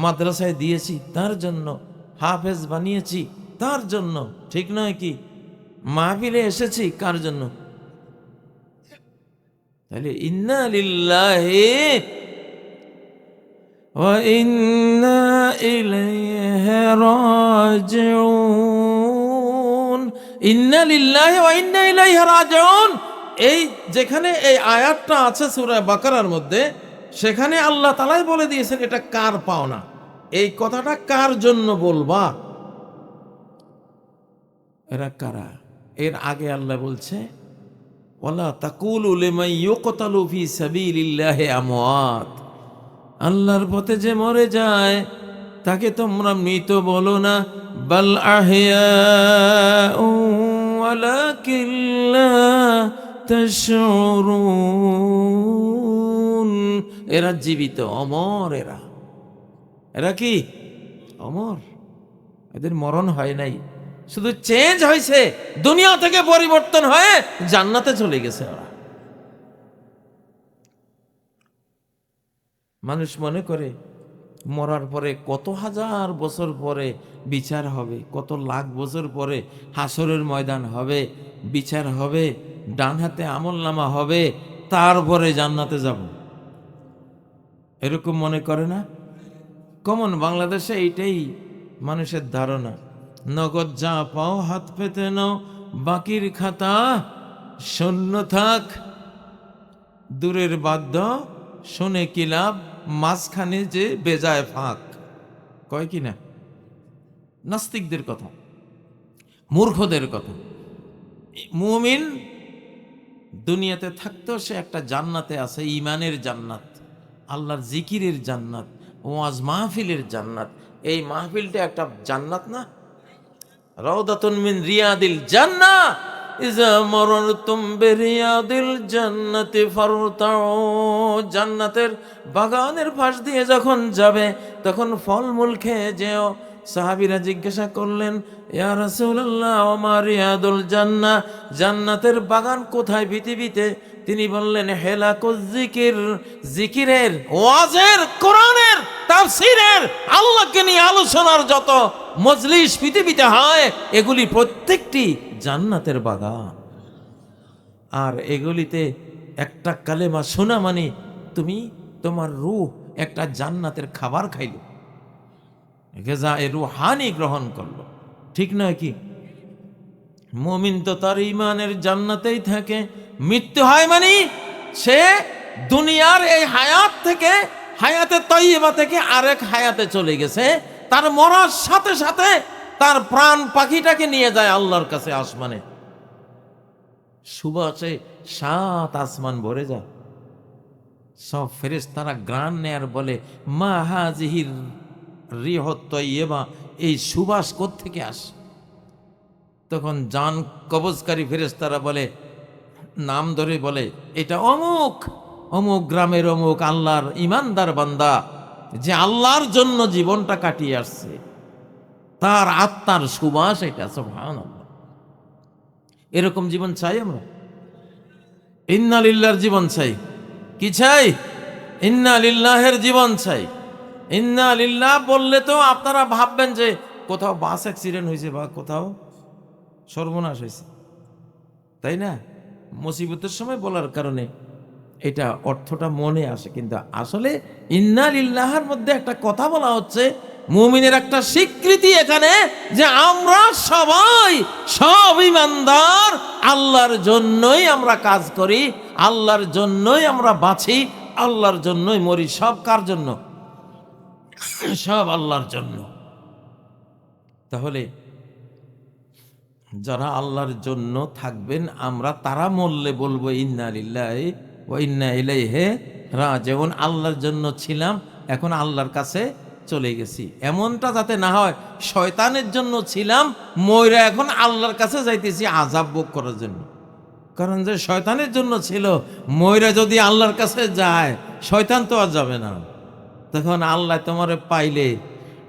মাদ্রাসায় দিয়েছি তার জন্য, হাফেজ বানিয়েছি তার জন্য, ঠিক নয় কি? মাহফিলে এসেছি কার জন্য? তাহলে ইন্না লিল্লাহি ওয়া ইন্না ইলাইহি রাজিউন। ইন্না লিল্লাহি ওয়া ইন্না ইলাইহি রাজিউন। এই যেখানে এই আয়াতটা আছে সূরা বাকারার মধ্যে, সেখানে আল্লাহ তাআলাই বলে দিয়েছেন এটা কার পাওনা। এই কথাটা কার জন্য বলবা? এরা কারা? এর আগে আল্লাহ বলছে ওয়ালা তাকুলু লিমান ইউকতালু ফি সাবিলিল্লাহি আমওয়াত। আল্লাহর পথে যে মরে যায় তাকে তোমরা মৃত বলো না, বাল আহইয়াউ ওয়ালাকিন লা তাশউরুন। এরা জীবিত, অমর। এরা কি অমর? এদের মরণ হয় নাই, শুধু চেঞ্জ হয়েছে, দুনিয়া থেকে পরিবর্তন হয়ে জান্নাতে চলে গেছে ওরা। মানুষ মনে করে মরার পরে কত হাজার বছর পরে বিচার হবে, কত লাখ বছর পরে হাসরের ময়দান হবে, বিচার হবে, ডান হাতে আমলনামা হবে, তারপরে জান্নাতে যাব, এরকম মনে করে না? কমন বাংলাদেশে এইটাই মানুষের ধারণা। নগদ যা পাও হাত পেতে নাও, বাকির খাতা শূন্য থাক। দূরের বাদ্য শুনে কি লাভ, মাঝখানে যে বেজায় ফাঁক। কয় কি না? নাস্তিকদের কথা, মূর্খদের কথা। মুমিন দুনিয়াতে থাকতেও সে একটা জান্নাতে আছে, ইমানের জান্নাত, আল্লাহর জিকিরের জান্নাত, ওয়াজ মাহফিলের জান্নাত। এই মাহফিলটা একটা জান্নাত না? রাউদাতুন মিন রিয়াদিল জান্নাহ, ইজা মাররতুম বিরিয়াদিল জান্নাতি ফারতাউ। জান্নাতের বাগানের পাশ দিয়ে যখন যাবে তখন ফলমূল খেয়ে যেও। সাহাবীরা জিজ্ঞাসা করলেন, ইয়া রাসূলুল্লাহ ওমা রিয়াদুল জান্নাহ, জান্নাতের বাগান কোথায় পৃথিবীতে? তিনি বললেন হেলাকুজ জিকির, জিকিরের, ওয়াজের, কোরআনের, তাফসীরের, আল্লাহকে নিয়ে আলোচনার যত মজলিস পৃথিবীতে হয় এগুলি প্রত্যেকটি জান্নাতের বাগান। আর এগুলিতে একটা কালেমা শোনা মানে তুমি তোমার রূহ একটা জান্নাতের খাবার খাইলো, গিজায়ে রূহানি গ্রহণ করলো, ঠিক নয় কি? মুমিন তো তার ইমানের জান্নাতেই থাকে। মৃত্যু হয় মানে সে দুনিয়ার এই হায়াত থেকে, হায়াতে তৈয়বা থেকে আরেক হায়াতে চলে গেছে। তার মরার সাথে সাথে তার প্রাণ পাখিটাকে নিয়ে যায় আল্লাহর কাছে আসমানে। সুবাসে 7 আসমান ভরে যায়। সব ফেরেশতারা গ্রান নেয়ার বলে, মা হাজিহির রিহত তৈয়বা, এই সুবাস কোত্থেকে আসে? তখন জান কবজকারী ফেরেশতারা বলে, নাম ধরে বলে, এটা অমুক অমুক গ্রামের অমুক আল্লাহর ইমানদার বান্দা, যে আল্লাহর জন্য জীবনটা কাটিয়ে আসছে, তার আত্মার সুবাস এটা। সুবহানাল্লাহ। এরকম জীবন চাই আমরা? ইন্না লিল্লাহর জীবন চাই। কি চাই? ইন্না লিল্লাহের জীবন চাই। ইন্না লিল্লাহ বললে তো আপনারা ভাববেন যে কোথাও বাস অ্যাক্সিডেন্ট হয়েছে বা কোথাও সর্বনাশ হয়েছে, তাই না? মুসিবতের সময় বলার কারণে এটা অর্থটা মনে আসে, কিন্তু আসলে ইন্না লিল্লাহর মধ্যে একটা কথা বলা হচ্ছে, মুমিনের একটা স্বীকৃতি এখানে, যে আমরা সবাই, সব ইমানদার আল্লাহর জন্যই আমরা কাজ করি, আল্লাহর জন্যই আমরা বাঁচি, আল্লাহর জন্যই মরি। সব কার জন্য? সব আল্লাহর জন্য। তাহলে যারা আল্লাহর জন্য থাকবেন, আমরা তারা মরলে বলবো ইন্না লিল্লাহি ওয়া ইন্না ইলাইহি রাজিউন। আল্লাহর জন্য ছিলাম, এখন আল্লাহর কাছে চলে গেছি। এমনটা যাতে না হয় শয়তানের জন্য ছিলাম, মইরা এখন আল্লাহর কাছে যাইতেছি আযাব ভোগ করার জন্য। কারণ যে শয়তানের জন্য ছিল, মইরা যদি আল্লাহর কাছে যায়, শয়তান তো আর যাবে না। তখন আল্লাহ তোমারে পাইলে,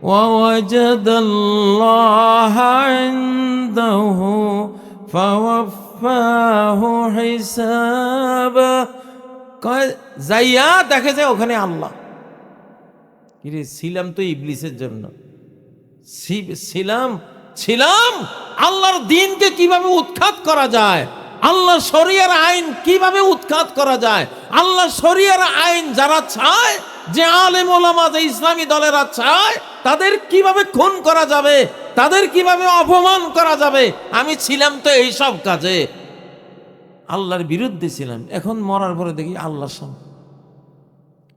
ওয়াজাদাল্লাহা ইনদাহু ফাওয়াফাহু হিসাবা, কয় যাইয়া দেখে যে ওখানে আল্লাহ। কিরে, ছিলাম তো ইবলিসের জন্য, ছিলাম আল্লাহর দ্বীনকে কিভাবে উৎখাত করা যায়, আল্লাহ শরিয়ার আইন কিভাবে উৎখাত করা যায়, আল্লাহ শরিয়ার আইন যারা চায়, যে আলেম ওলামা, যে ইসলামী দলেরা চায়, তাদের কিভাবে খুন করা যাবে, তাদের কিভাবে অপমান করা যাবে, আমি ছিলাম তো এই সব কাজে, আল্লাহর বিরুদ্ধে ছিলাম। এখন মরার পরে দেখি আল্লাহর সামনে।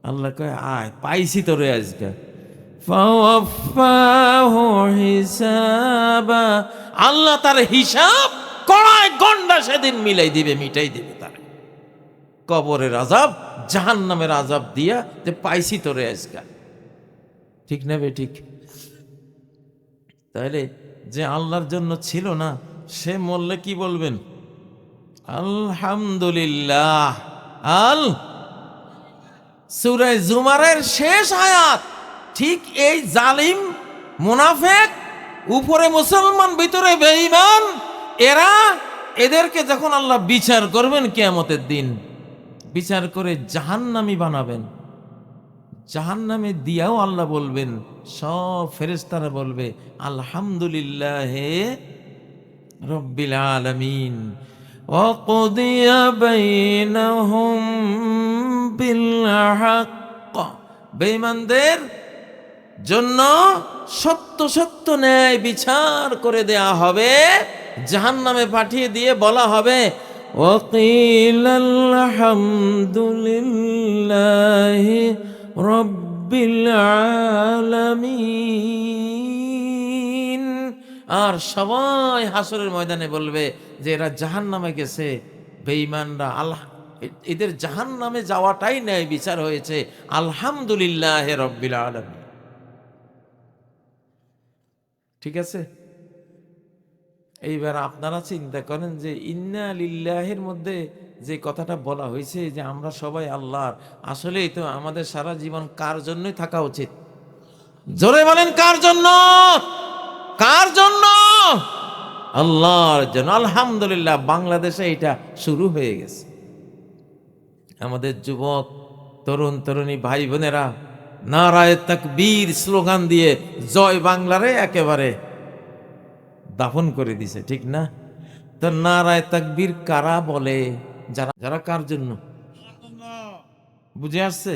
আল্লাহ কয়, আয় পাইছি তোরে আজকে। আল্লাহ তার হিসাব কড়ায় গন্ডা সেদিন মিলাই দিবে, মিটাই দিবে তার কবরের আযাব, জাহান্নামের আযাব দিয়া, যে পাইছি তোরে আজকে। ঠিক না বে ঠিক? তাহলে যে আল্লাহর জন্য ছিল না, সে মরলে কি বলবেন? আলহামদুলিল্লাহ। সূরা জুমারের শেষ আয়াত, ঠিক এই জালিম মুনাফিক, উপরে মুসলমান ভিতরে বেঈমান, এদেরকে যখন আল্লাহ বিচার করবেন কিয়ামতের দিন, বিচার করে জাহান্নামী বানাবেন, জাহান্নামে দিয়াও আল্লাহ বলবেন, সব ফেরেশতারা বলবে আলহামদুলিল্লাহি রাব্বিল আলামিন ওয়া কুদিয়া বাইনাহুম বিল হক। বেঈমানদের জন্য সত্য সত্য ন্যায় বিচার করে দেয়া হবে, জাহান্নামে পাঠিয়ে দিয়ে বলা হবে, ওয়াকিলাল হামদুলিল্লাহি রাব্বিল আলামিন। আর সবাই হাসরের ময়দানে বলবে যে এরা জাহান্নামে গেছে, বেঈমানরা, আল্লাহ এদের জাহান্নামে যাওয়াটাই ন্যায় বিচার হয়েছে, আলহামদুলিল্লাহি রাব্বিল আলামিন। ঠিক আছে? এইবার আপনারা চিন্তা করেন যে ইন্না লিল্লাহির মধ্যে যে কথাটা বলা হয়েছে, যে আমরা সবাই আল্লাহর, আসলেই তো আমাদের সারা জীবন কার জন্যই থাকা উচিত? জোরে বলেন, কার জন্য? কার জন্য? আল্লাহর জন্য। আলহামদুলিল্লাহ, বাংলাদেশে এটা শুরু হয়ে গেছে। আমাদের যুবক তরুণ তরুণী ভাই বোনেরা নারায়ে তাকবীর স্লোগান দিয়ে জয় বাংলারে একেবারে দাফন করে দিছে, ঠিক না? তো নারায়ে তাকবীর কারা বলে? যারা কার জন্য? বুঝে আসছে?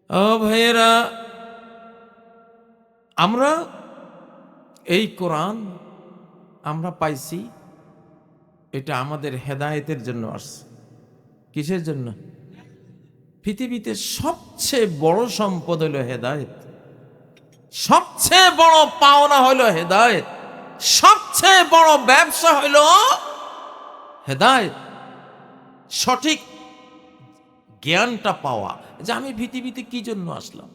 ও ভাইয়েরা, আমরা এই কোরআন আমরা পাইছি, এটা আমাদের হেদায়েতের জন্য আসছে। কিসের জন্য? পৃথিবীতে সবচেয়ে বড় সম্পদ হলো হেদায়েত, সবচেয়ে বড় পাওনা হলো হেদায়েত, সবচেয়ে বড় ব্যবসা হলো হেদায়েত। সঠিক জ্ঞানটা পাওয়া যে আমি পৃথিবীতে কি জন্য আসলাম,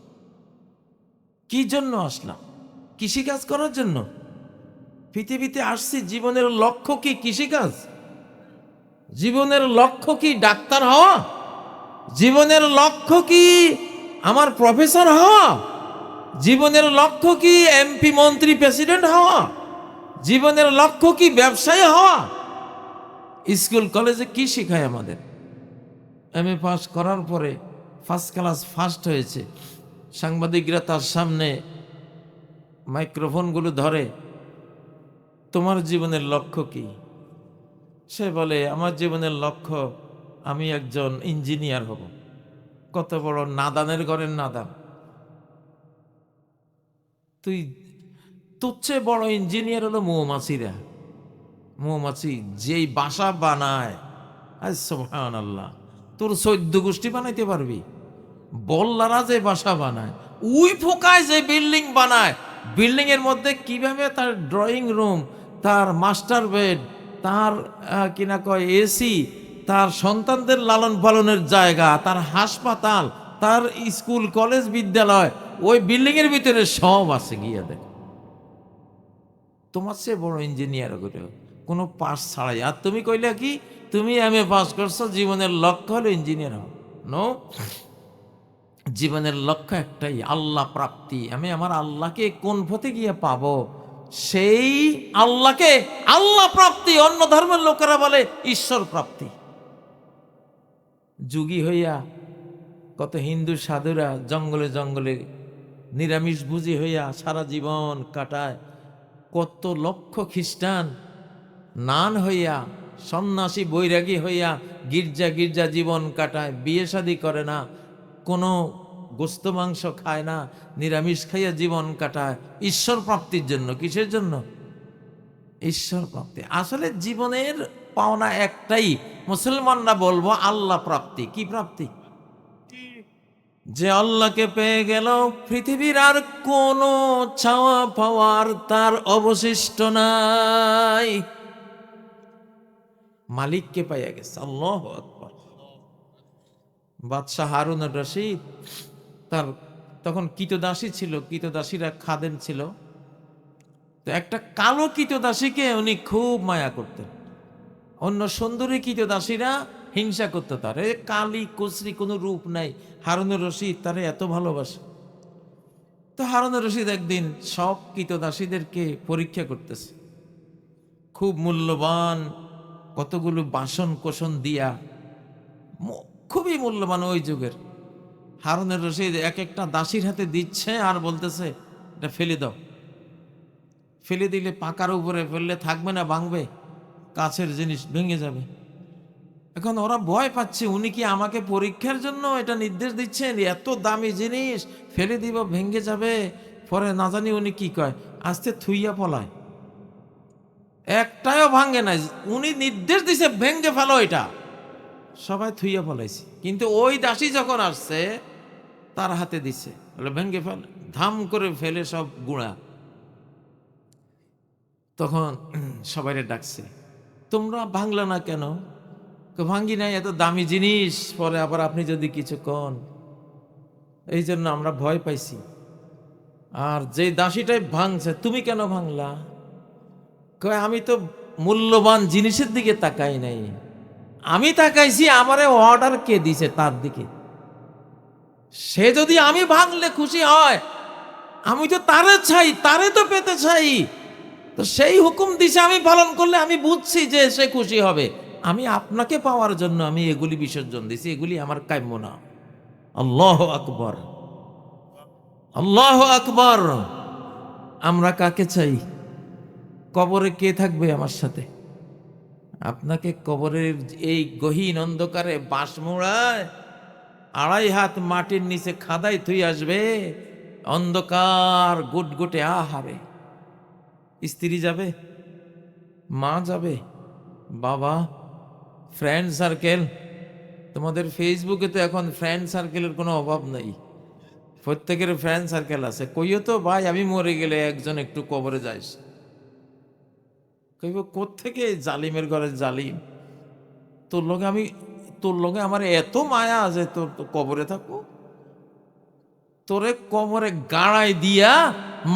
কি জন্য আসলাম? কৃষিকাজ করার জন্য পৃথিবীতে আসছি। জীবনের লক্ষ্য কি? কৃষিকাজ। জীবনের লক্ষ্য কি ডাক্তার হওয়া? জীবনের লক্ষ্য কি আমার প্রফেসর হওয়া? জীবনের লক্ষ্য কি এমপি মন্ত্রী প্রেসিডেন্ট হওয়া? জীবনের লক্ষ্য কি ব্যবসায়ী হওয়া? স্কুল কলেজে কি শেখায় আমাদের? এমএ পাস করার পরে ফার্স্ট ক্লাস ফার্স্ট হয়েছে, সাংবাদিকরা তার সামনে মাইক্রোফোনগুলো ধরে, তোমার জীবনের লক্ষ্য কি? সে বলে আমার জীবনের লক্ষ্য আমি একজন ইঞ্জিনিয়ার হব। কত বড় নাদানের ঘরের নাদান! তুই, তোর চেয়ে বড় ইঞ্জিনিয়ার হলো মৌমাছিরা। মৌমাছি যেই বাসা বানায়, সুবহানাল্লাহ, তোর 14 গোষ্ঠী বানাইতে পারবি। বল্লারা যে বাসা বানায়, উই ফোকায় যে বিল্ডিং বানায়, বিল্ডিং এর মধ্যে কিভাবে তার ড্রয়িং রুম, তার মাস্টার বেড, তার কিনা কয় এসি, তার সন্তানদের লালন পালনের জায়গা, তার হাসপাতাল, তার স্কুল কলেজ বিদ্যালয়, ওই বিল্ডিং এর ভিতরে সব আছে। গিয়া দেখ, তোমার চেয়ে বড় ইঞ্জিনিয়ার কোনো পাস ছাড়াই। আর তুমি কইলে কি তুমি এমএ পাস করছো, জীবনের লক্ষ্য হলো ইঞ্জিনিয়ার হও? নো, জীবনের লক্ষ্য একটাই, আল্লাহ প্রাপ্তি। আমি আমার আল্লাহকে কোন পথে গিয়ে পাবো, সেই আল্লাহকে, আল্লাহ প্রাপ্তি। অন্য ধর্মের লোকেরা বলে ঈশ্বর প্রাপ্তি। যুগী হইয়া কত হিন্দু সাধুরা জঙ্গলে জঙ্গলে নিরামিষ ভুজি হইয়া সারা জীবন কাটায়। কত লক্ষ খ্রিস্টান নান হইয়া, সন্ন্যাসী বৈরাগী হইয়া গির্জা গির্জা জীবন কাটায়, বিয়ে শাদী করে না, কোনো গোস্ত মাংস খায় না, নিরামিষ খাইয়া জীবন কাটায় ঈশ্বর প্রাপ্তির জন্য। কিসের জন্য? ঈশ্বর প্রাপ্তি। আসলে জীবনের পাওনা একটাই, মুসলমানরা বলবো আল্লাহ প্রাপ্তি। কি প্রাপ্তি? যে আল্লাহকে পেয়ে গেল, পৃথিবীর আর কোনো চাওয়া পাওয়ার তার অবশিষ্ট নাই। মালিককে পাইয়া গেছে। আল্লাহু আকবার। বাদশাহ হারুন আর রশিদ, তার তখন কীতদাসী ছিল, কীতদাসীরা খাদেম ছিল। তো একটা কালো কীতদাসীকে উনি খুব মায়া করতেন। অন্য সুন্দরী কীতদাসীরা হিংসা করতো তার, এ কালি কুচরি, কোনো রূপ নাই। হারুনুর রশিদ তারে এত ভালোবাসে। তো হারুনুর রশিদ একদিন সব কীতদাসীদেরকে পরীক্ষা করতেছে, খুব মূল্যবান কতগুলো বাসন কোসন দিয়া, খুবই মূল্যবান ওই যুগের। হারুনুর রশিদ এক একটা দাসীর হাতে দিচ্ছে আর বলতেছে এটা ফেলে দাও। ফেলে দিলে পাকার উপরে ফেললে থাকবে না, ভাঙবে, কাছের জিনিস ভেঙে যাবে। এখন ওরা ভয় পাচ্ছে, উনি কি আমাকে পরীক্ষার জন্য এটা নির্দেশ দিচ্ছেন? এত দামি জিনিস ফেলে দিব, ভেঙে যাবে, পরে না জানি উনি কি কয়, আস্তে থুইয়া পলায়। একটাও ভাঙে নাই, উনি নির্দেশ দিছে ভেঙে ফেলো এটা, সবাই থুইয়া পলাইছে। কিন্তু ওই দাসী যখন আসছে তার হাতে দিছে, ভেঙে ফেল, ধাম করে ফেলে সব গুঁড়া। তখন সবাই ডাকছে, তোমরা ভাঙলা না কেন? ভাঙ্গি নাই, এত দামি জিনিস, পরে আবার আপনি যদি কিছু কন, এই জন্য আমরা ভয় পাইছি। আর যে দাসীটাই ভাঙছে, তুমি কেন ভাঙলা? কয় আমি তো মূল্যবান জিনিসের দিকে তাকাই নাই, আমি তাকাইছি আমারে অর্ডার কে দিছে তার দিকে। সে যদি আমি ভাঙলে খুশি হয়, আমি তো তারে চাই, তারে তো পেতে চাই। তো সেই হুকুম দিছে, আমি পালন করলে আমি বুঝছি যে সে খুশি হবে। আমি আপনাকে পাওয়ার জন্য আমি এগুলি বিসর্জন দিছি, এগুলি আমার কাম্য না। আল্লাহু আকবার, আল্লাহু আকবার। আমরা কাকে চাই? কবরে কে থাকবে আমার সাথে? আপনাকে কবরের এই গহীন অন্ধকারে বাঁশমুড়ায় 2.5 হাত মাটির নিচে খাদাই থুই আসবে, অন্ধকার গুটগুটে, আহারে। স্ত্রী যাবে? মা যাবে, বাবা, ফ্রেন্ড সার্কেল, তোমাদের ফেসবুকে তো এখন ফ্রেন্ড সার্কেলের কোনো অভাব নেই, প্রত্যেকের ফ্রেন্ড সার্কেল আছে। কইও তো ভাই আমি মরে গেলে একজন একটু কবরে যাইস, কইব কোত্থেকে জালিমের ঘরে জালিম, তোর লগে আমি, তোর লগে আমার এত মায়া আছে, তোর তো কবরে থাকো, তোরে কবরে গাড়াই দিয়া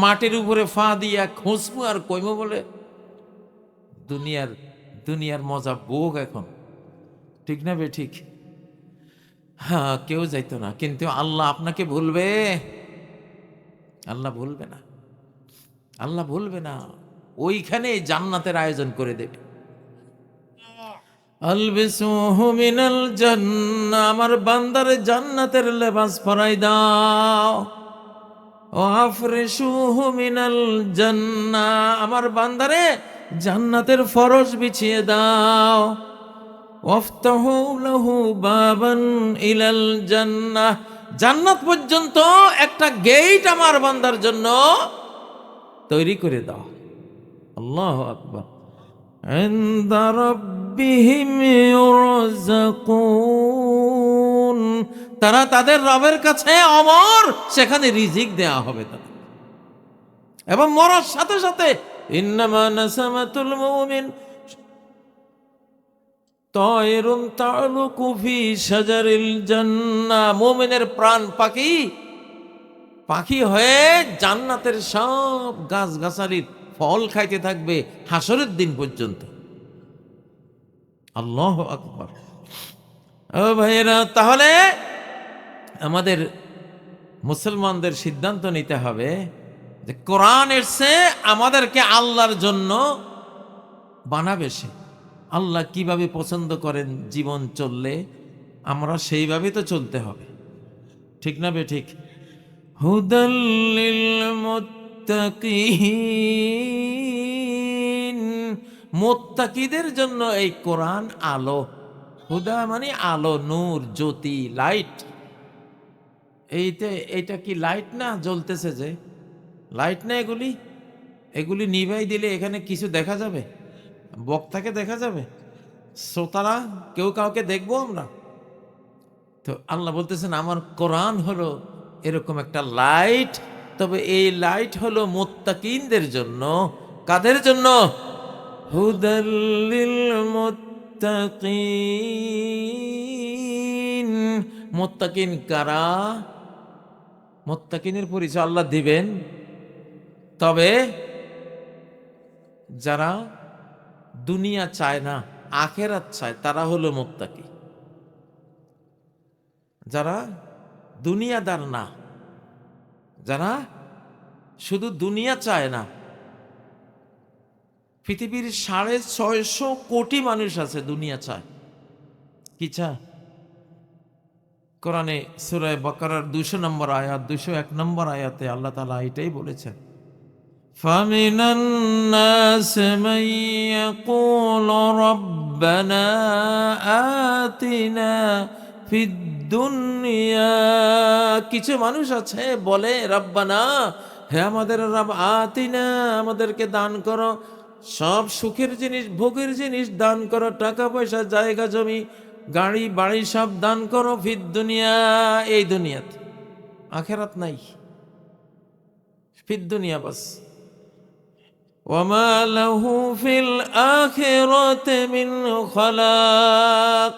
মাটির উপরে ফা দিয়া খুঁজবো আর কইব বলে দুনিয়ার দুনিয়ার মজা ভোগ এখন, ঠিক না বে ঠিক? হ্যাঁ, কেউ যাইতো না, কিন্তু আল্লাহ আপনাকে ভুলবে? আল্লাহ ভুলবে না, আল্লাহ ভুলবে না, ওইখানে জান্নাতের আয়োজন করে দেবে। আলবিসুহু মিনাল জান্নাহ, আমার বান্দারে জান্নাতের লেবাস পরাই দাও। ও আফরিশুহু মিনাল জান্নাহ, আমার বান্দারে জান্নাতের ফরশ বিছিয়ে দাও। ওয়াফতাহু লাহু বাবান ইলাল জান্নাহ, জান্নাত পর্যন্ত একটা গেট আমার বান্দার জন্য তৈরি করে দাও। আল্লাহু আকবার। ইনদা রাব্বিহিম ইউরযাকুন, তারা তাদের রবের কাছে অমর, সেখানে রিজিক দেয়া হবে তাদের। এবং মরার সাথে সাথে ইন্নামা নাসামাতুল মুমিন তায়রুন তালুকু ফি শাজারিল জান্নাহ, মুমিনের প্রাণ পাখি, পাখি হয়ে জান্নাতের সব গাছগাছালির ফল খাইতে থাকবে হাসরের দিন পর্যন্ত। আল্লাহু আকবার। ও ভাইরা, তাহলে আমাদের মুসলমানদের সিদ্ধান্ত নিতে হবে যে কোরআন এসে আমাদেরকে আল্লাহর জন্য বানাবে, সে আল্লাহ কিভাবে পছন্দ করেন জীবন চললে আমরা সেইভাবে তো চলতে হবে, ঠিক না বে ঠিক? হুদাল্লিল মুত্তাকিন, মুত্তাকিদের জন্য এই কোরআন আলো। হুদা মানে আলো, নূর, জ্যোতি, লাইট। এইটা কি লাইট না জ্বলতেছে যে, লাইট না এগুলি? এগুলি নিভাই দিলে এখানে কিছু দেখা যাবে? বক্তাকে দেখা যাবে? শ্রোতারা কেউ কাউকে দেখবো আমরা? তো আল্লাহ বলতেছেন আমার কোরআন হলো এরকম একটা লাইট, তবে এই লাইট হলো মুত্তাকিনদের জন্য। কাদের জন্য? হুদাল্লিল মুত্তাকিন। মুত্তাকিন কারা? মুত্তাকিনের পরিচয় আল্লাহ দিবেন, তবে যারা দুনিয়া চায় না, আখেরাত চায়, তারা হলো মুত্তাকি। যারা দুনিয়াদার না, যারা শুধু দুনিয়া চায় না। পৃথিবীর 650 কোটি মানুষ আছে দুনিয়া চায়, কি চায়? কোরআনে সূরা বাকারার 200 নম্বর আয়াত, 201 নম্বর আয়াতে আল্লাহ তাআলা এটাই বলেছেন, ফামিনান নাস মান ইয়াকুলু রাব্বানা আতিনা ফিদ দুনিয়া, কিছু মানুষ আছে বলে রব্বানা, হে আমাদের রব, আতিনা, আমাদেরকে দান করো, সব সুখের জিনিস, ভোগের জিনিস দান করো, টাকা পয়সা, জায়গা জমি, গাড়ি বাড়ি সব দান করো, ফিদ দুনিয়া, এই দুনিয়াতে, আখেরাত নাই, ফিদ দুনিয়া বাস। ওয়ামা লাহু ফিল আখিরাতি মিন খালাক,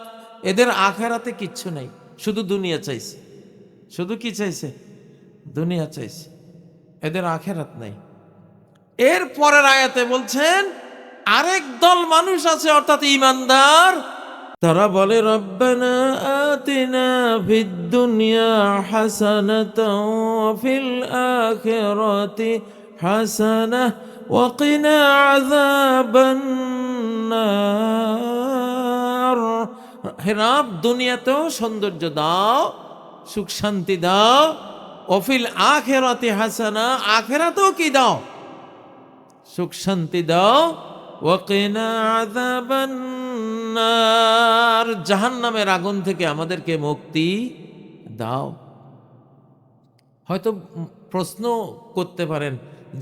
এদের আখেরাতে কিচ্ছু নাই, শুধু দুনিয়া চাইছে। শুধু কি চাইছে? দুনিয়া চাইছে, এদের আখেরাত নাই। এর পরের আয়াতে বলছেন আরেক দল মানুষ আছে, অর্থাৎ ঈমানদার, তারা বলে রব্বানা আতিনা ফিদ দুনিয়া হাসানাতাও ওয়া ফিল আখিরাতি হাসানাহ ওয়া কিনা আযাবান নার, হে রব দুনিয়াতেও সৌন্দর্য দাও, সুখ শান্তি দাও, অফিল আখিরাতি হাসানা, আখিরাতেও কি দাও? সুখ শান্তি দাও, ওয়া কিনা আযাবান নার, জাহান্নামের আগুন থেকে আমাদেরকে মুক্তি দাও। হয়তো প্রশ্ন করতে পারেন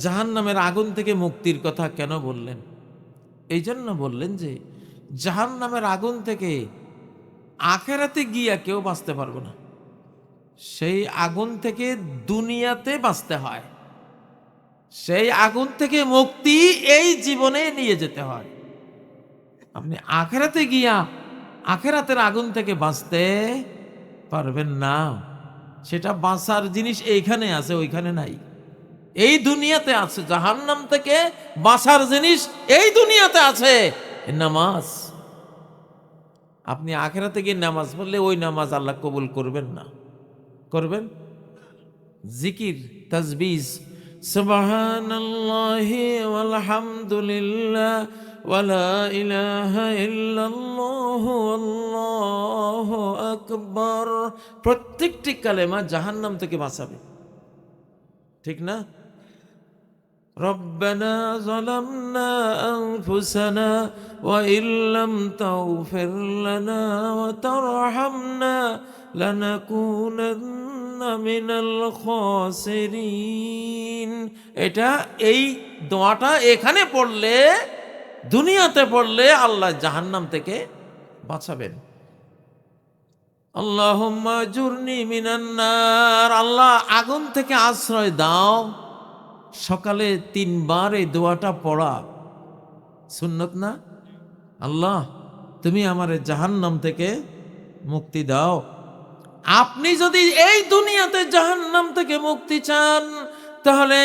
জাহান্নামের আগুন থেকে মুক্তির কথা কেন বললেন? এই জন্য বললেন যে জাহান্নামের আগুন থেকে আখেরাতে গিয়া কেউ বাঁচতে পারবে না, সেই আগুন থেকে দুনিয়াতে বাঁচতে হয়, সেই আগুন থেকে মুক্তি এই জীবনে নিয়ে যেতে হয়। আপনি আখেরাতে গিয়া আখেরাতের আগুন থেকে বাঁচতে পারবেন না। সেটা বাঁচার জিনিস এইখানে আছে, ওইখানে নাই। এই দুনিয়াতে আছে। জাহান্নাম থেকে বাঁচার জিনিস এই দুনিয়াতে আছে, নামাজ। আপনি আখেরাতে গিয়ে নামাজ পড়লে ওই নামাজ আল্লাহ কবুল করবেন না। করবেন জিকির, তাসবিহ, সুবহানাল্লাহি ওয়াল হামদুলিল্লাহ ওয়ালা ইলাহা ইল্লাল্লাহু আল্লাহু আকবার, প্রত্যেকটি কালেমা জাহান্নাম থেকে বাঁচাবে, ঠিক না? রব্বানা যালামনা আনফুসানা ওয়া ইল্লাম তাগফির লানা ওয়া তারহামনা লানাকুনান্না মিনাল খাসিরিন। এটা, এই দোয়াটা এখানে পড়লে, দুনিয়াতে পড়লে আল্লাহ জাহান্নাম থেকে বাঁচাবেন। আল্লাহুম্মা আজুরনি মিনান নার, আল্লাহ আগুন থেকে আশ্রয় দাও। সকালে 3 বার এই দোয়াটা পড়া সুন্নত না? আল্লাহ তুমি আমারে জাহান্নাম থেকে মুক্তি দাও। আপনি যদি এই দুনিয়াতে জাহান্নাম থেকে মুক্তি চান, তাহলে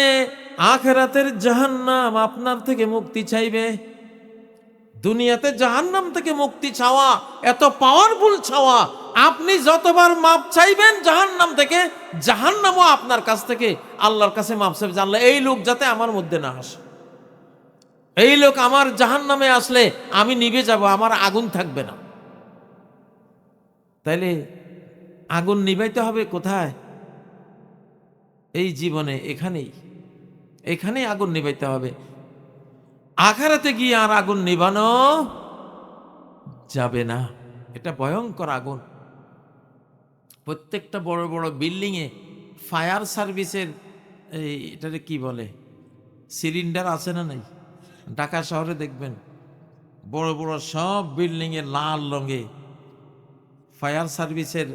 আখিরাতের জাহান্নাম আপনার থেকে মুক্তি চাইবে। দুনিয়াতে জাহান্নাম থেকে মুক্তি চাওয়া এত পাওয়ারফুল চাওয়া, আপনি যতবার মাপ চাইবেন জাহান্নাম থেকে, জাহান্নামও আপনার কাছ থেকে আল্লাহর কাছে মাপ চাইবে। আল্লাহ এই লোক যাতে আমার মধ্যে না আসে, এই লোক আমার জাহান্নামে আসলে আমি নিভে যাব, আমার আগুন থাকবে না। তাইলে আগুন নিভাইতে হবে কোথায়? এই জীবনে, এখানেই আগুন নিভাইতে হবে। আখিরাতে গিয়ে আর আগুন নিভানো যাবে না। এটা ভয়ঙ্কর আগুন। প্রত্যেকটা বড় বড় বিল্ডিং এ ফায়ার সার্ভিসের এটারে কি বলে, সিলিন্ডার আছে না নাই? ঢাকা শহরে দেখবেন বড় বড় সব বিল্ডিং এ লাল রঙে ফায়ার সার্ভিসের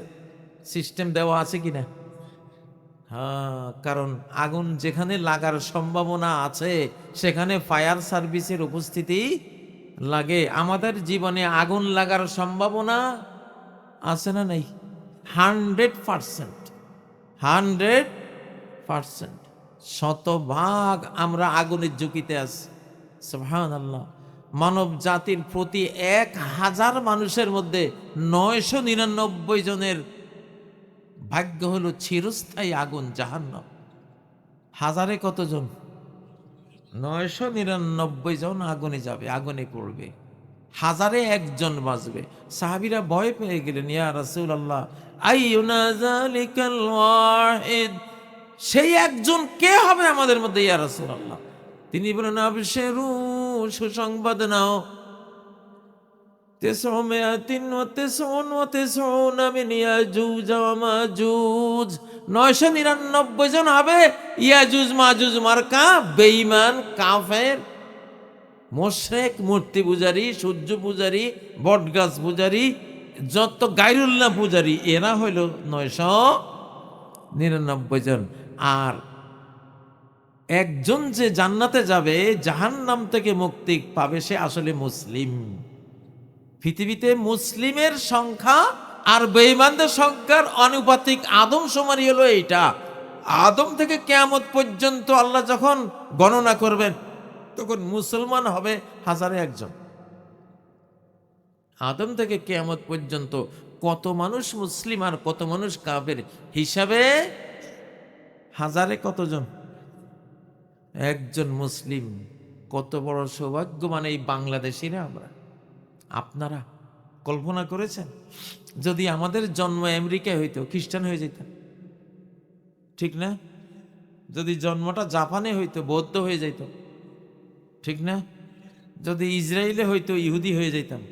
সিস্টেম দেওয়া আছে কিনা? হ্যাঁ, কারণ আগুন যেখানে লাগার সম্ভাবনা আছে সেখানে ফায়ার সার্ভিসের উপস্থিতি লাগে। আমাদের জীবনে আগুন লাগার সম্ভাবনা আছে না নাই? 100%, 100%, শতভাগ আমরা আগুনের ঝুঁকিতে আছি। সুবহানাল্লাহ। মানব জাতির প্রতি 1000 মানুষের মধ্যে 999 জনের ভাগ্য হলো চিরস্থায়ী আগুন জাহান্নাম। হাজারে কতজন? 999 জন আগুনে যাবে, আগুনে পড়বে। হাজারে 1 জন বাঁচবে। সাহাবীরা ভয় পেয়ে গেলেন, ইয়া রাসূলুল্লাহ আইয়ুনা যালিকাল ওয়াহিদ, সেই একজন কে হবে আমাদের মধ্যে ইয়া রাসূলুল্লাহ? তিনি বলেন, আবশিরু, সুসংবাদ নাও, 999 মিন ইয়াজুজ ওয়া মাজুজ, 999 জন হবে ইয়াজুজ মাজুজ মার্কা বেঈমান, কাফের, মুশরিক, মূর্তি পূজারী, সূর্য পূজারী, বটগাছ পূজারী, যত গায়রুল্লাহ পূজারী, এরা হইল 999 জন। আর একজন যে জান্নাতে যাবে, জাহান্নাম থেকে মুক্তি পাবে, সে আসলে মুসলিম। পৃথিবীতে মুসলিমের সংখ্যা আর বেঈমানদের সংখ্যার আনুপাতিক আদমশুমারি হলো এইটা। আদম থেকে কিয়ামত পর্যন্ত আল্লাহ যখন গণনা করবেন, তখন মুসলমান হবে 1001 জন। আদম থেকে কিয়ামত পর্যন্ত কত মানুষ মুসলিম আর কত মানুষ কাফের হিসাবে 1000-এ কতজন? 1 জন মুসলিম। কত বড় সৌভাগ্যবান এই বাংলাদেশিরা আমরা। আপনারা কল্পনা করেছেন যদি আমাদের জন্ম আমেরিকায় হইতো, খ্রিস্টান হয়ে যেতাম, ঠিক না? যদি জন্মটা জাপানে হইতো, বৌদ্ধ হয়ে যেত, ঠিক না? যদি ইসরায়েলে হইতো, ইহুদি হয়ে যেতাম।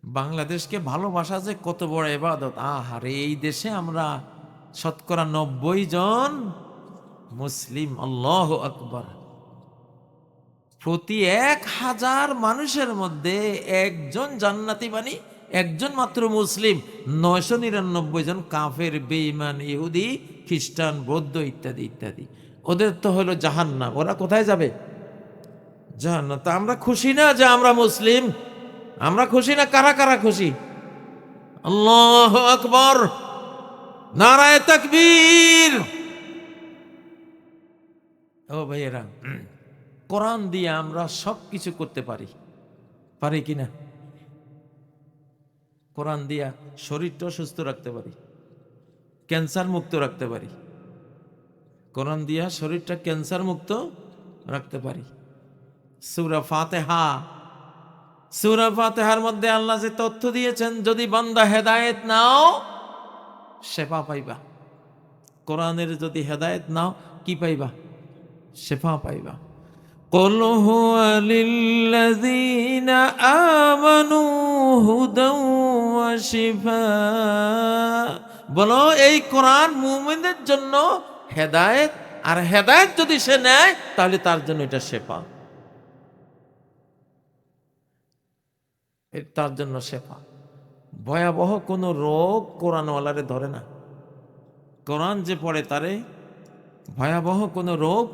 বাংলাদেশকে ভালোবাসা যে কত বড় ইবাদত। আহারে, এই দেশে আমরা শতকরা 90 জন মুসলিম। আল্লাহু আকবার। প্রতি 1000 মানুষের মধ্যে একজন জান্নাতি, মানে একজন মাত্র মুসলিম, 999 জন কাফের, বেঈমান, ইহুদি, খ্রিস্টান, বৌদ্ধ ইত্যাদি ইত্যাদি। ওদের তো হলো জাহান্নাম। ওরা কোথায় যাবে? জাহান্নাম। তা আমরা খুশি না যে আমরা মুসলিম? আমরা খুশি না? কারা কারা খুশি? আল্লাহু আকবার, নারায়ে তাকবীর। ও ভাইয়েরা, কোরআন দিয়ে আমরা সব কিছু করতে পারি, পারি কিনা? কোরআন দিয়া শরীরটা সুস্থ রাখতে পারি, ক্যান্সার মুক্ত রাখতে পারি। কোরআন দিয়া শরীরটা ক্যান্সার মুক্ত রাখতে পারি। সূরা ফাতিহা, সূরা ফাতিহার মধ্যে আল্লাহ যে তথ্য দিয়েছেন, যদি বান্দা হেদায়েত নাও শেফা পাইবা। কোরআনের যদি হেদায়েত নাও কি পাইবা? শেফা পাইবা। قل هو للذين آمنوا هدى وشفاء। বলো এই কোরআন মুমিনদের জন্য হেদায়েত, আর হেদায়েত যদি সে নেয় তাহলে তার জন্য এটা শেফা, তার জন্য শেফা। ভয়াবহ কোনো রোগ কোরআনওয়ালারে ধরে না। কোরআন যে পড়ে তারে ভয়াবহ কোনো রোগ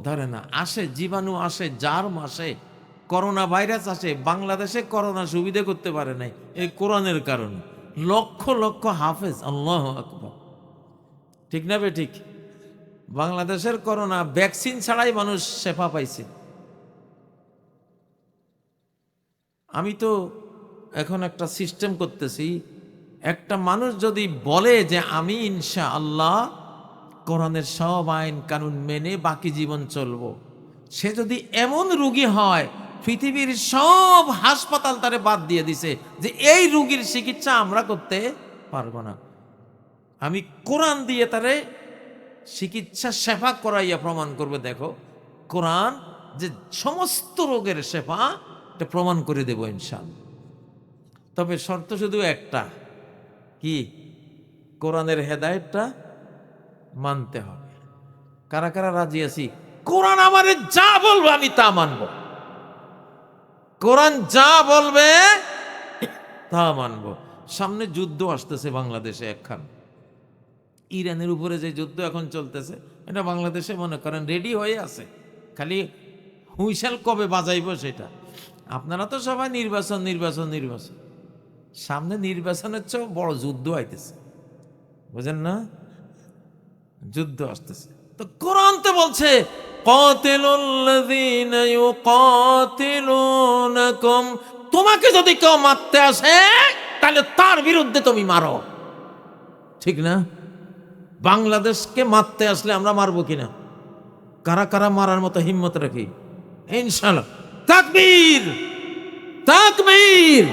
ধরে না। আসে জীবাণু, আসে জার্ম, আসে করোনা ভাইরাস, আসে। বাংলাদেশে করোনা সুবিধা করতে পারে নাই এই কোরআনের কারণে। লক্ষ লক্ষ হাফেজ, আল্লাহু আকবার। ঠিক না বে ঠিক? বাংলাদেশের করোনা ভ্যাকসিন ছাড়াই মানুষ শেফা পাইছে। আমি তো এখন একটা সিস্টেম করতেছি, একটা মানুষ যদি বলে যে আমি ইনশাআল্লাহ কোরআনের সব আইন কানুন মেনে বাকি জীবন চলবো, সে যদি এমন রোগী হয় পৃথিবীর সব হাসপাতাল তারে বাদ দিয়ে দিছে যে এই রোগীর চিকিৎসা আমরা করতে পারবো না, আমি কোরআন দিয়ে তারে চিকিৎসা শেফা করাইয়া প্রমাণ করবে। দেখো কোরআন যে সমস্ত রোগের শেফা, এটা প্রমাণ করে দেব ইনশাআল্লাহ। তবে শর্ত শুধু একটা, কি? কোরআনের হেদায়েতটা মানতে হবে। কারা কারা রাজি আছি? কোরআন আমারে যা বলবে আমি তা মানব, কোরআন যা বলবে তা মানব। সামনে যুদ্ধ আসতেছে বাংলাদেশে একখান, ইরানের উপরে যে যুদ্ধ এখন চলতেছে, এটা বাংলাদেশে মনে করেন রেডি হয়ে আছে, খালি হুইসেল কবে বাজাইব সেটা। আপনারা তো সবাই নির্বাচন নির্বাচন নির্বাচন, সামনে নির্বাচনের চেয়েও বড় যুদ্ধ আইতেছে, বুঝেন না? যুদ্ধ আসতেছে। তো কোরআন তো বলছে কাতিলুল্লাযীনা ইউকাতিলুনাকুম, তোমাকে যদি কেউ মারতে আসে তাহলে তার বিরুদ্ধে তুমি মারো, ঠিক না? বাংলাদেশকে মারতে আসলে আমরা মারবো কিনা? কারা কারা মারার মতো হিম্মত রাখি? ইনশাআল্লাহ। তাকবীর, তাকবীর।